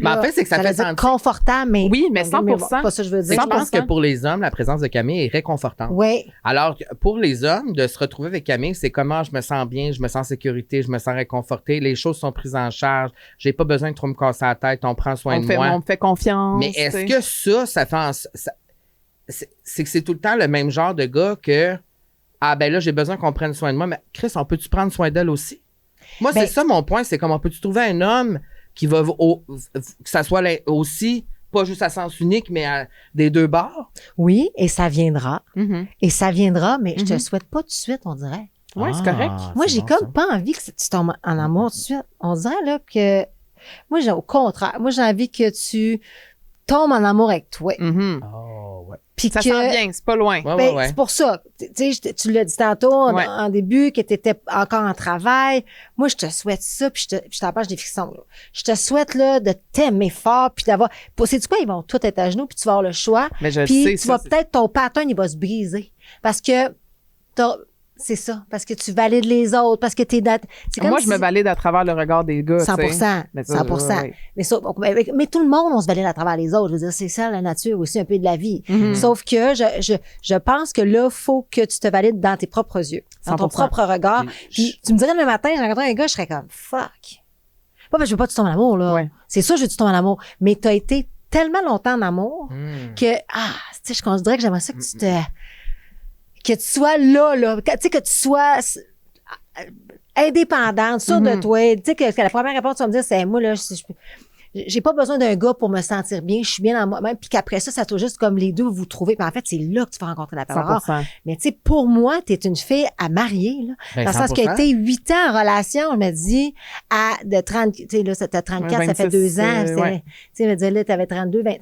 Mais en fait, c'est que ça fait veut dire sentir- confortable, mais... Oui, mais 100%. C'est pas ça que je veux C'est dire. que je pense 100%. que pour les hommes, la présence de Camille est réconfortante. Oui. Alors, que pour les hommes, de se retrouver avec Camille, c'est comment je me sens bien, je me sens en sécurité, je me sens réconforté, les choses sont prises en charge, j'ai pas besoin de trop me casser la tête, on prend soin de moi. On me fait confiance. Mais est-ce que ça fait c'est que c'est tout le temps le même genre de gars que ah ben là, j'ai besoin qu'on prenne soin de moi, mais Chris, on peut-tu prendre soin d'elle aussi? Moi, Ben- c'est ça mon point, c'est comment peux-tu trouver un homme qui va que ça soit aussi, pas juste à sens unique, mais des deux bords? Oui, et ça viendra. Mhm. Et ça viendra, mais je te Mhm. souhaite pas tout de suite, on dirait. Ouais, c'est correct. Moi, j'ai comme pas envie que tu tombes en amour tout de suite. On dirait là que... Moi, au contraire. Moi, j'ai envie que tu tombes en amour avec toi. Mhm. Oh, ouais. Puis Ça que... sent bien, c'est pas loin. Ouais, Ben, ouais, ouais. c'est pour ça. Tu sais, tu l'as dit tantôt Ouais. en début que tu étais encore en travail. Moi, je te souhaite ça, puis je t'en parle des frissons. Là. Je te souhaite là de t'aimer fort, puis d'avoir... Sais-tu quoi? Ils vont tous être à genoux, puis tu vas avoir le choix. Mais je Puis sais, tu ça, vas c'est- peut-être, ton pattern, il va se briser. Parce que c'est ça. Parce que tu valides les autres, parce que t'es... C'est comme Moi, je me si- valide à travers le regard des gars. 100%. tu sais. Mais ça, 100%. ouais, ouais. Mais tout le monde, on se valide à travers les autres. Je veux dire, c'est ça la nature aussi, un peu de la vie. Mhm. Sauf que je pense que là, faut que tu te valides dans tes propres yeux, dans ton 100%. propre regard. Puis tu me dirais le matin, j'ai rencontré un gars, je serais comme fuck. Pas parce que je veux pas que tu tombes en amour, là. Ouais. C'est sûr, je veux que tu tombes en amour. Mais tu as été tellement longtemps en amour que, tu sais, je considérais que j'aimerais ça que que tu sois là, tu sais, que tu sois indépendante, sûre de toi. Tu sais, que la première réponse, tu vas me dire, c'est moi, là, j'ai pas besoin d'un gars pour me sentir bien, je suis bien dans moi-même, puis qu'après ça soit juste comme les deux, vous vous trouvez. Puis en fait, c'est là que tu vas rencontrer la personne. 100%. Mais tu sais, pour moi, t'es une fille à marier, là. Ben, Dans le sens 100%. qu'elle a été 8 ans en relation, je me dis, de 30, tu sais, là, t'as 34, ça fait 2 ans. ouais. Tu sais, je me dis, là, t'avais 32, 20.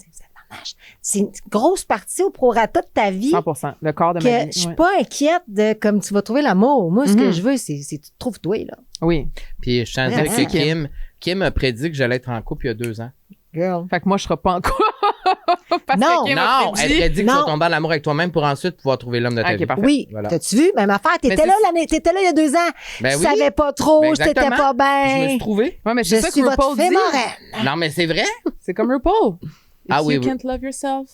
C'est une grosse partie au prorata de ta vie 100%. Le corps de que ma je vie. suis ouais. pas inquiète de comme tu vas trouver l'amour. Moi, ce que Mhm. je veux, c'est que tu te trouves toi, là. Oui. Puis je tiens à dire Vraiment. que Kim a prédit que j'allais être en couple il y a 2 ans. Girl. Fait que moi, je serai pas en couple. Parce Non. que Kim a Non, prédit. elle prédit que tu Non. vas tomber en amour avec toi-même pour ensuite pouvoir trouver l'homme de ta Ok, vie. parfait. Oui, Voilà. t'as-tu vu? Même affaire, Mais t'étais c'est- là t'étais là il y a 2 ans. Ben Tu oui. savais pas trop, Ben t'étais exactement. pas Je me bien. suis trouvé. Ouais, mais Je c'est ça suis que votre RuPaul fée dit. moraine. Non, mais c'est vrai. C'est comme RuPaul. Ah If oui, you oui. can't love yourself,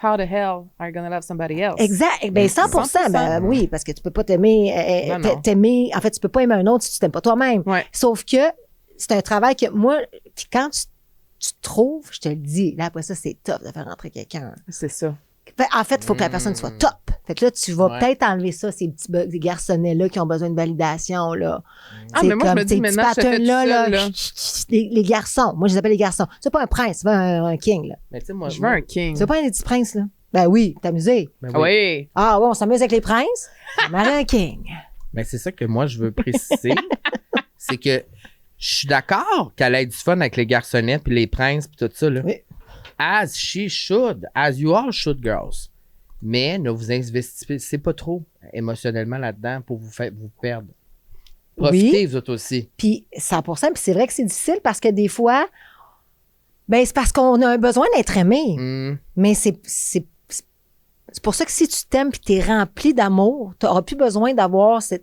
how the hell are you gonna love somebody else? Exact. Ben 100%. Ben oui, parce que tu peux pas t'aimer. Non, non. T'aimer. En fait, tu peux pas aimer un autre si tu t'aimes pas toi-même. Ouais. Sauf que c'est un travail que moi, puis quand tu te trouves, je te le dis, là après ça, c'est top de faire rentrer quelqu'un. C'est ça. En fait, il faut que la personne soit top. Fait que là, tu vas Ouais. peut-être enlever ça, ces petits des garçonnets-là qui ont besoin de validation, là. Ah, C'est mais moi, je comme me dis, ces maintenant, petits je te fais patterns-là, tout là. seul, là. Les garçons. Moi, je les appelle les garçons. C'est pas un prince, c'est pas un king, là. Mais tu sais, moi. Je veux un king. C'est pas un des petits princes, là. Ben oui, t'amuser. Ben Ah oui. Ah ouais, on s'amuse avec les princes. On marie un king. Ben, c'est ça que moi, je veux préciser. C'est que je suis d'accord qu'elle ait du fun avec les garçonnettes puis les princes puis tout ça, là. Oui. As she should. As you all should, girls. Mais ne vous investissez pas trop émotionnellement là-dedans pour vous perdre. Profitez, vous autres aussi. Puis 100%. Puis c'est vrai que c'est difficile parce que des fois, ben c'est parce qu'on a un besoin d'être aimé. Hmm. Mais c'est pour ça que si tu t'aimes puis t'es rempli d'amour, tu n'auras plus besoin d'avoir ce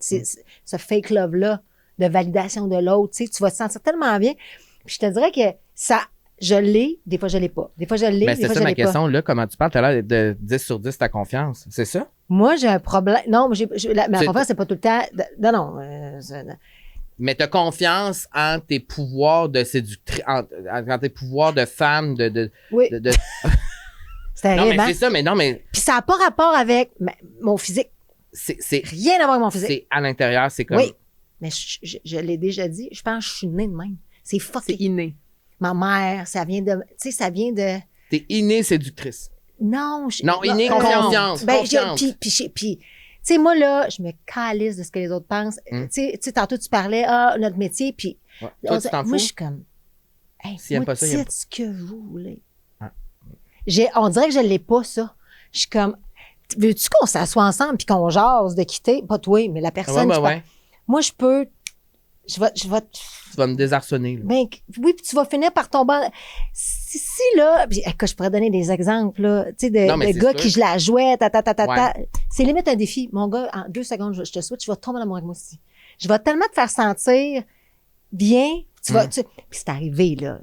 fake love-là de validation de l'autre. Tu sais, tu vas te sentir tellement bien. Puis je te dirais que ça, je l'ai, des fois je l'ai pas. Des fois je l'ai, Ben, des c'est fois ça je ma l'ai pas. question, là. Comment tu parles? Tu as l'air de 10 sur 10 ta confiance. C'est ça? Moi, j'ai un problème. Non, ma C'est- confiance, c'est pas tout le temps. Non. Mais t'as confiance en tes pouvoirs de séductrice, en tes pouvoirs de femme, Oui. C'est Non, mais terrible, hein? c'est ça, mais non, mais Puis ça n'a pas rapport avec mon physique. c'est Rien à voir avec mon physique. c'est à l'intérieur, c'est comme... Oui. Mais je l'ai déjà dit, je pense que je suis née de même. C'est fucké. C'est inné. Ma mère, ça vient de... Tu sais, ça vient de... T'es innée séductrice. Non. Non, innée confiance. Ben, confiance. puis, tu sais, moi, là, je me calisse de ce que les autres pensent. Tu sais, tantôt, tu parlais, notre métier, puis... Ouais. Toi, tu t'en moi, je fous? suis comme... Hey, S'il aime moi, pas ça, il aime dites ce que vous voulez. Ah. On dirait que je l'ai pas, ça. Je suis comme... Veux-tu qu'on s'assoie ensemble puis qu'on jase de quitter? Pas toi, mais la personne. Ouais. Moi, je peux... Je vais Tu vas me désarçonner. Là. ben, oui, puis tu vas finir par tomber. Si là, puis, écoute, je pourrais donner des exemples, là, tu sais, Non, mais de c'est gars sûr. qui je la jouais, Ouais. C'est limite un défi. Mon gars, en 2 secondes, je te souhaite, tu vas tomber dans mon avec moi aussi. Je vais tellement te faire sentir bien, tu vas, puis c'est arrivé, là.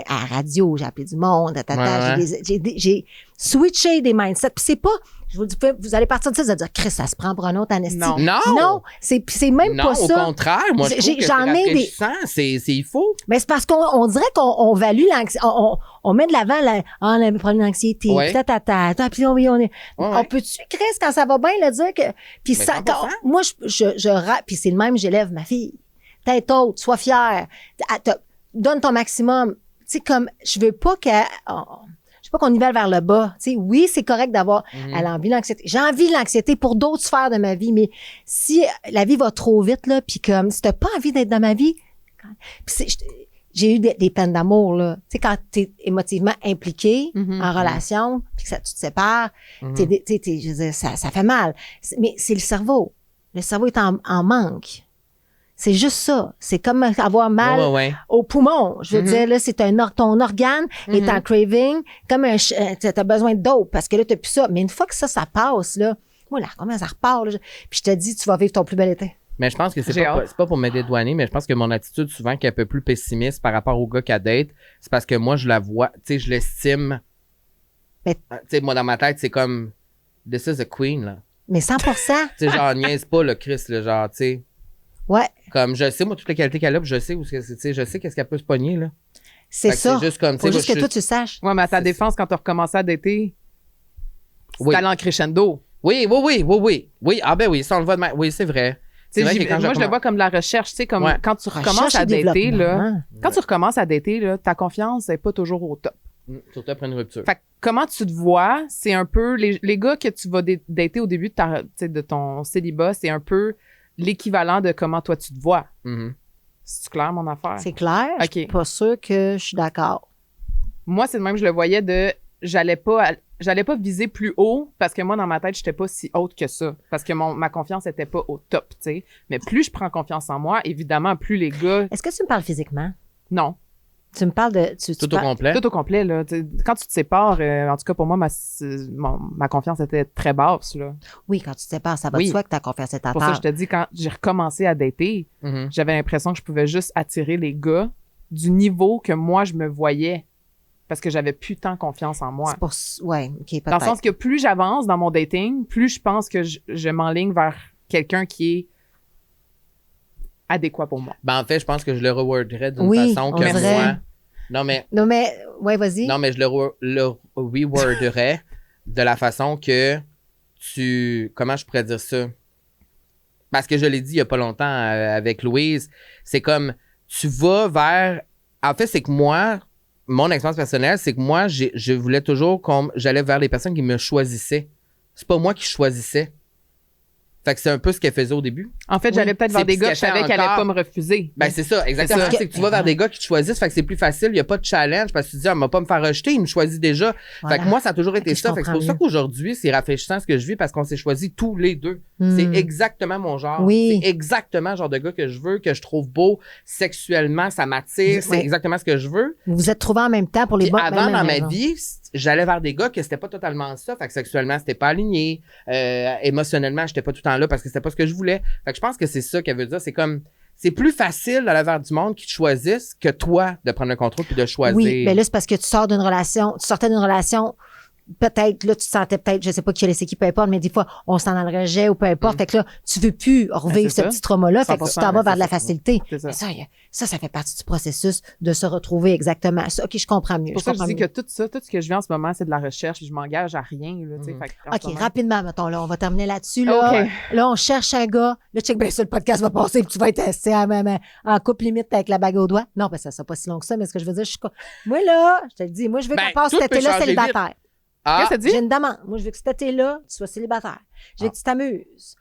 À la radio, j'ai appelé du monde, Ouais. j'ai switché des mindsets. Puis c'est pas, je vous le dis, vous allez partir de ça, vous allez dire, Chris, ça se prend pour un autre anesthie. Non. Non! C'est même Non, pas au ça. contraire, moi, je trouve J'ai- que j'en ai c'est des- rafraîchissant, c'est il faut. Mais c'est parce qu'on dirait qu'on value l'anxiété. On met de l'avant on a un problème d'anxiété. Ouais. Puis on est. Ouais. On peut-tu, Chris, quand ça va bien, le dire que. Puis Mais ça, 100%. moi, puis c'est le même, j'élève ma fille. Tête haute, sois fière. Donne ton maximum. Tu sais, comme, je veux pas qu'on nivelle vers le bas. Tu sais, oui, c'est correct d'avoir, elle a envie de l'anxiété. J'ai envie de l'anxiété pour d'autres sphères de ma vie, mais si la vie va trop vite, là, puis comme, si t'as pas envie d'être dans ma vie, j'ai eu des peines d'amour, là. Tu sais, quand t'es émotivement impliqué en relation, puis que tu te sépares, je veux dire, ça fait mal. Mais c'est le cerveau. Le cerveau est en manque. C'est juste ça. C'est comme avoir mal Ouais. au poumon. Je veux dire, là, c'est ton organe est en craving, comme t'as besoin de dope, parce que là, t'as plus ça. Mais une fois que ça passe, là, moi, là, comment ça repart, là, puis je te dis, tu vas vivre ton plus bel été. Mais je pense que c'est J'ai pas, hâte. c'est pas pour me dédouaner, mais je pense que mon attitude, souvent, qui est un peu plus pessimiste par rapport au gars qu'à date, c'est parce que moi, je la vois, tu sais, je l'estime. Mais- Tu sais, moi, dans ma tête, c'est comme, this is a queen, là. Mais 100%, Tu sais, genre, niaise pas, le Chris, là, genre, tu sais. ouais, Comme, je sais, moi, toutes les qualités qu'elle a, puis je sais où c'est, tu sais, je sais qu'est-ce qu'elle peut se pogner, là. c'est Fait que ça. c'est juste comme, tu Faut sais, juste moi, que toi, tu le saches. Ouais, mais à ta C'est défense, quand tu as recommencé à dater, c'est Oui. allé en crescendo. Oui. Oui, ah ben oui, ça, on le voit de oui, c'est vrai. C'est vrai que quand Moi, je le vois comme de la recherche. Tu sais, comme Ouais. quand tu recommences Recherche à et dater, là, développement. quand tu recommences à dater, là, ta confiance n'est pas toujours au top. Surtout après une rupture. Fait que comment tu te vois, c'est un peu les gars que tu vas dater au début de, tu sais, de ton célibat, c'est un peu l'équivalent de comment toi tu te vois. Mhm. C'est clair, mon affaire? C'est clair. Je suis OK. pas sûre que je suis d'accord. Moi, c'est le même, je le voyais de j'allais pas viser plus haut parce que moi, dans ma tête, j'étais pas si haute que ça. Parce que ma confiance était pas au top, tu sais. Mais plus je prends confiance en moi, évidemment, plus les gars. Est-ce que tu me parles physiquement? Non. Tu me parles de... Tu Tout au parles- complet. Tout au complet, là. Tu sais, quand tu te sépares, en tout cas, pour moi, ma confiance était très basse, là. Oui, quand tu te sépares, ça va Oui. de soi que ta confiance est à Pour ça, terre. je te dis, quand j'ai recommencé à dater, Mhm. j'avais l'impression que je pouvais juste attirer les gars du niveau que moi, je me voyais. Parce que j'avais plus tant confiance en moi. C'est pour... Ouais, OK, peut-être. Dans le sens que plus j'avance dans mon dating, plus je pense que je m'enligne vers quelqu'un qui est adéquat pour moi. Ben, en fait, je pense que je le reworderais d'une Oui, façon on que dirait. moi. Non, mais Ouais, vas-y. Non, mais je le reworderais de la façon que comment je pourrais dire ça? Parce que je l'ai dit il y a pas longtemps avec Louise, c'est comme, tu vas vers... En fait, c'est que moi, mon expérience personnelle, c'est que moi, je voulais toujours j'allais vers les personnes qui me choisissaient. C'est pas moi qui choisissais. Fait que c'est un peu ce qu'elle faisait au début. En fait, j'allais peut-être vers C'est des gars que ce je qu'elle savais fait qu'elle allait encore. pas me refuser. Ben, c'est ça, exactement. ça. C'est que tu vas vers des gars qui te choisissent, fait que c'est plus facile, il n'y a pas de challenge, parce que tu te dis, elle va pas me faire rejeter, il me choisit déjà. Voilà. Fait que moi, ça a toujours été Ok, je ça. Fait que c'est pour comprends ça mieux. qu'aujourd'hui, c'est rafraîchissant ce que je vis parce qu'on s'est choisis tous les deux. Hmm. C'est exactement mon genre. Oui. C'est exactement le genre de gars que je veux, que je trouve beau, sexuellement, ça m'attire, c'est Ouais. exactement ce que je veux. Vous vous êtes trouvés en même temps pour les Puis bonnes avant, mêmes dans ma raisons. vie, j'allais vers des gars que c'était pas totalement ça. Fait que sexuellement, c'était pas aligné. Émotionnellement, j'étais pas tout le temps là parce que c'était pas ce que je voulais. Fait que je pense que c'est ça qu'elle veut dire. C'est comme, c'est plus facile d'aller vers du monde qui te choisissent que toi de prendre le contrôle puis de choisir. Oui, mais là, c'est parce que tu sortais d'une relation peut-être, là, tu te sentais peut-être, je sais pas qui a laissé qui, peu importe, mais des fois, on se sent dans le rejet ou peu importe. Fait que là, tu veux plus revivre ce c'est ça. petit trauma-là. Fait que tu 100%, t'en vas vers de la c'est ça. facilité. C'est ça. Mais ça fait partie du processus de se retrouver exactement. Ça, OK, je comprends mieux. C'est pour ça que je comprends dis mieux. que tout ce que je vis en ce moment, c'est de la recherche. Puis je m'engage à rien. Là, tu sais. Fait que en ce OK, moment- rapidement, mettons, là, on va terminer là-dessus. Là, OK. là on cherche un gars. Là, check bien ça, le podcast va passer, puis tu vas être assis en couple limite avec la bague au doigt. Non, ben ça sera pas si long que ça, mais ce que je veux dire, moi, là, je te le dis, moi, je veux Ben, qu'on passe tout cet peut été-là changer célibataire. Ah, Qu'est-ce que tu J'ai dis? une demande. Moi, je veux que cet été-là, tu sois célibataire. Je veux que tu t'amuses.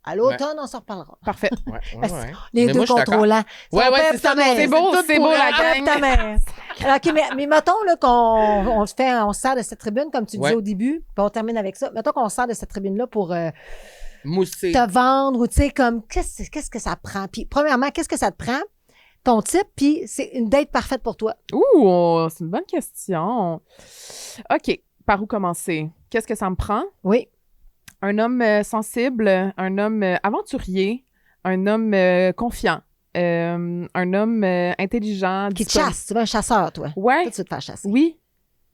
À l'automne, on s'en reparlera. Parfait. ouais, Parce- ouais. Les Mais deux moi, je suis d'accord. contrôlants. Ouais, Son ouais, père c'est et ta ça, mère. c'est beau, tout c'est pour beau, elle. la Ton père et gang. ta mère. Alors, OK, mais mettons là, qu'on on se sert de cette tribune, comme tu disais Ouais. au début, puis on termine avec ça. Mettons qu'on se sert de cette tribune-là pour Moussé. te vendre ou, tu sais, comme, qu'est-ce que ça prend? Puis, premièrement, qu'est-ce que ça te prend? Ton type, puis c'est une date parfaite pour toi. Ouh, c'est une bonne question. OK. Par où commencer? Qu'est-ce que ça me prend? Oui. Un homme sensible, un homme aventurier, un homme confiant, un homme intelligent. Qui te disponible. chasse. Tu veux un chasseur, toi. Ouais, Toi, tu veux te faire chasser. oui.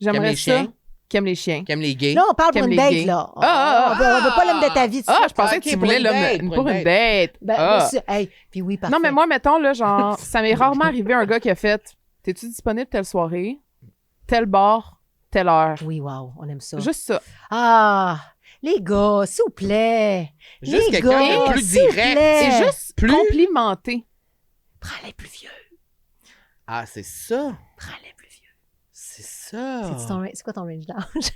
Qui aime J'aimerais les ça. chiens. Qui aime les chiens. Qui aime les gays. Là, on parle Qui pour aime une les date, gays. là. Ah, on veut pas l'homme de ta vie. Ah, je pensais Ok, que tu pour voulais une l'homme date, pour une date. Ben, Ah. moi aussi. Hey, puis oui, parfait. Non, mais moi, mettons, là, genre, ça m'est rarement arrivé un gars qui a fait « T'es-tu disponible telle soirée, tel bar, telle heure? Oui, wow, on aime ça. » Juste ça. Ah, les gars, s'il vous plaît. Juste les quelqu'un gars, de plus s'il vous direct. plaît. C'est juste complimenter. Prends les plus vieux. Ah, c'est ça. Prends les plus vieux. C'est ça. C'est quoi ton range d'âge?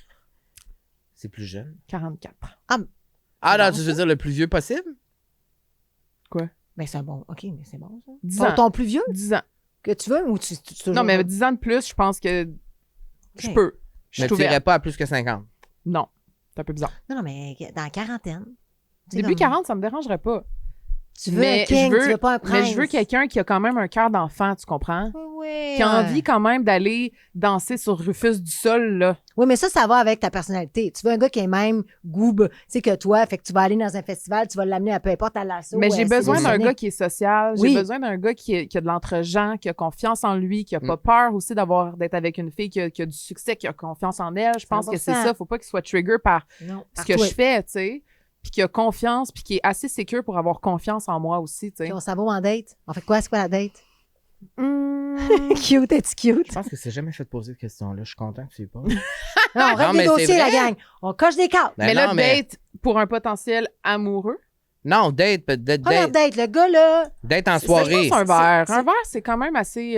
C'est plus jeune. 44. Ah, C'est non, bon, tu veux dire le plus vieux possible? Ben, c'est un bon. OK, mais c'est bon, ça. 10 Ton, ans. ton plus vieux 10 ans. que tu veux ou tu toujours... Non, mais 10 ans de plus, je pense que je Ok. peux. Je Mais suis tu irais ouverte. pas à plus que 50. Non. C'est un peu bizarre. Non, mais dans la quarantaine. Tu sais, Début comme, 40, ça me dérangerait pas. Tu veux mais un king, je veux- tu veux pas un prince. Mais je veux quelqu'un qui a quand même un cœur d'enfant, tu comprends? Oui, Qui a envie quand même d'aller danser sur Rufus du Sol, là. Oui, mais ça va avec ta personnalité. Tu veux un gars qui est même goob, tu sais, que toi, fait que tu vas aller dans un festival, tu vas l'amener à peu importe à l'assaut. Mais j'ai besoin d'un Sylvie gars qui est social. Oui. J'ai besoin d'un gars qui a de l'entre-gens, qui a confiance en lui, qui a pas peur aussi d'être avec une fille qui a du succès, qui a confiance en elle. Je pense que c'est 100%. ça. Faut pas qu'il soit trigger par Non, ce par que toi. je fais, tu sais. Puis qui a confiance, puis qui est assez sécure pour avoir confiance en moi aussi, tu sais. Puis on s'en va en date. On fait quoi? C'est quoi la date? Hum, Cute, es-tu cute? Je pense que c'est jamais fait poser cette question-là. Je suis content que tu y pas. Non, on règle mais des c'est dossiers, la vrai. gang. On coche des cartes. Ben mais non, là, date pour un potentiel amoureux. Non, date, Première date, le gars, là. date en C'est soirée. un verre. c'est- Un verre, c'est quand même assez...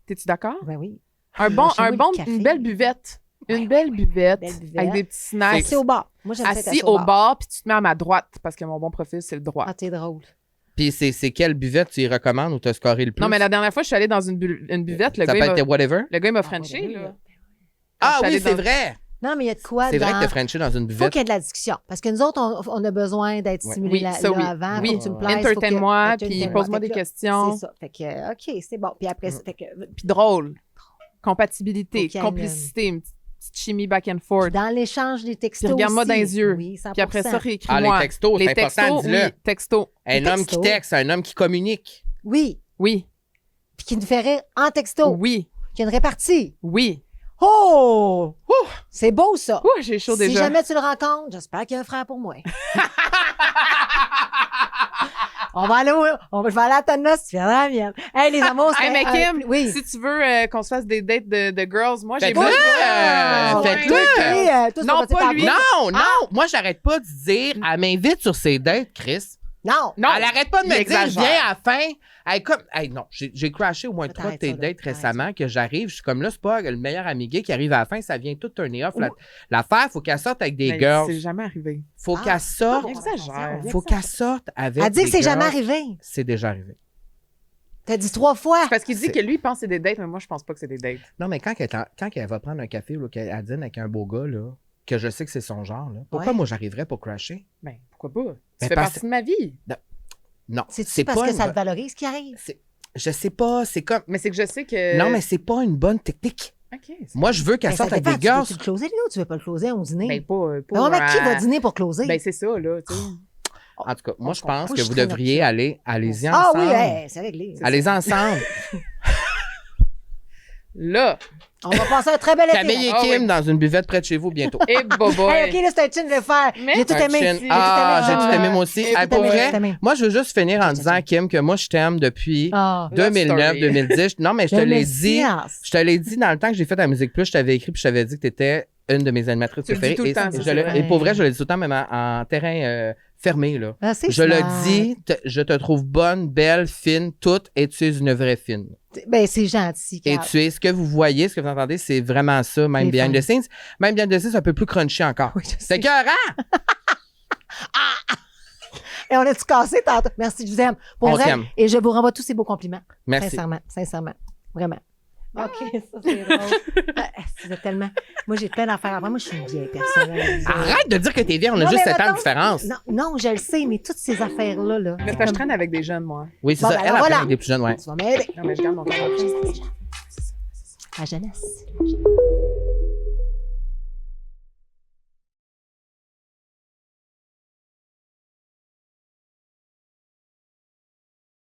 T'es-tu d'accord? Ben oui. Un bon, Chez moi, le café. une belle buvette. Une belle buvette, Belle buvette. avec des petits snacks. Assis au bar. Moi, j'aime ça être Assis au bar, puis tu te mets à ma droite, parce que mon bon profil, c'est le droit. Ah, t'es drôle. Puis c'est quelle buvette tu y recommandes ou t'as scoré le plus? Non, mais la dernière fois, je suis allée dans une buvette, le ça gars, peut il être m'a- whatever? le gars, il m'a Ah, frenché, oui, là. oui. Quand Ah je suis oui, allée c'est dans- vrai. Non, mais il y a de quoi C'est vrai que dans... t'as frenché dans une Faut buvette. qu'il y ait de la discussion. Parce que nous autres, on a besoin d'être stimulés Oui, là, ça, là oui. avant. Oui. Faut que tu me plaises. faut que- Entertain-moi, entertain-moi. puis pose-moi Fait des que là, questions. C'est ça. Fait que, OK, c'est bon. Puis après, fait que, Puis drôle. Faut Compatibilité, qu'il y ait une- complicité, une petite chimie back and forth. dans l'échange des textos Puis regarde-moi aussi. dans les yeux. Oui, 100%. Puis après ça, Ah, réécris-moi. les textos, c'est important, dis-le. oui, textos. Un Les homme qui textos. texte, un homme qui communique. Oui. Oui, Puis qui nous fait rire en texto. oui, Qui a une répartie. oui. Oh! C'est beau, ça. Ouh, j'ai chaud Si déjà. jamais tu le rencontres, j'espère qu'il y a un frère pour moi. Je vais aller à ta noce, tu viendras à la mienne. Hey, les amours, Hey, mais Kim, oui. si tu veux qu'on se fasse des dates de girls, moi, j'ai Fais-le! besoin. Fais-le! Non, pas lui. Non, non! Moi, j'arrête pas de dire, elle m'invite sur ses dates, Chris. Non. Non, Elle arrête pas de me il dire, je exagère. viens à la fin. Hey, comme, hey, non, j'ai crashé au moins 3 de T'arrêtes tes ça, là. dates T'arrêtes récemment que j'arrive. Je suis comme là, c'est pas le meilleur ami gay qui arrive à la fin, ça vient tout turner off. L'affaire, faut qu'elle sorte avec des Mais girls. C'est jamais arrivé. Faut Ah, qu'elle sorte. Il exagère. Faut qu'elle sorte avec. Elle dit que des c'est jamais girls. arrivé. C'est déjà arrivé. T'as dit 3 fois. Parce qu'il dit C'est- que lui, il pense que c'est des dates, mais moi, je pense pas que c'est des dates. Non, mais quand elle va prendre un café ou qu'elle dîne avec un beau gars, là, que je sais que c'est son genre, là, pourquoi Ouais. moi j'arriverais pour crasher? Ben, pourquoi pas? Tu Ben, fais parce- partie de ma vie. Non. C'est parce pas que une ça bo- te valorise qui arrive. Je sais pas, c'est comme. Mais c'est que je sais que... Non, mais c'est pas une bonne technique. OK. c'est- Moi, je veux qu'elle Ben, ça sorte avec dépend. des girls. Tu veux le closer, Lino, ou tu veux pas le closer au dîner? Ben, pas... Ben, on va mettre qui va dîner pour closer? Ben, c'est ça, là, tu sais. En tout cas, moi, je comprend. pense Moi, que je vous suis très devriez allez-y ah ensemble. oui, hey, c'est réglé. Allez-y ensemble. Là. On va passer un très bel été. Camille et Ah Kim oui. dans une buvette près de chez vous bientôt. Et bobo. Hey, OK, là, c'est un chin, je vais faire. Mais- J'ai tout Un aimé. chin. J'ai tout Ah, j'ai aimé. tout aimé moi aussi. J'ai Ah, tout pour aimé, j'ai vrai, tout aimé. moi, je veux juste finir en disant, Kim, que moi, je t'aime depuis Ah. 2009-2010. Non, mais je te l'ai dit. Messias. Je te l'ai dit dans le temps que j'ai fait la Musique Plus, je t'avais écrit puis je t'avais dit que tu étais une de mes animatrices Tu le dis préférées. tout le temps, ça, c'est vrai. Et pour vrai, je le dis tout le temps, même en terrain fermé. Là. Ah, c'est Je le smart. dis, je te trouve bonne, belle, fine, toute, et tu es une vraie fine. Ben, c'est gentil. Et Kat. tu es, ce que vous voyez, ce que vous entendez, c'est vraiment ça, même C'est behind fin. the scenes. Même behind the scenes, c'est un peu plus crunchy encore. Oui, je sais. C'est écœurant! Et on a-tu cassé tantôt? Merci, je vous aime. Pour On vrai, t'aime. et je vous renvoie tous ces beaux compliments. Merci. Sincèrement. Vraiment. OK, ça, c'est drôle. C'est tellement... Moi, j'ai plein d'affaires à faire. Moi, je suis une vieille personne. Arrête de dire que t'es vieille, on a Non, juste mais 7 ans de mettons- différence. Non, je le sais, mais toutes ces affaires-là, là. Mais c'est parce que je traîne avec des jeunes, moi. Oui, c'est Bon, ça. ben, Elle alors, a voilà. avec des plus jeunes, ouais. Tu vas m'aider. Non, mais je garde mon temps. La jeunesse.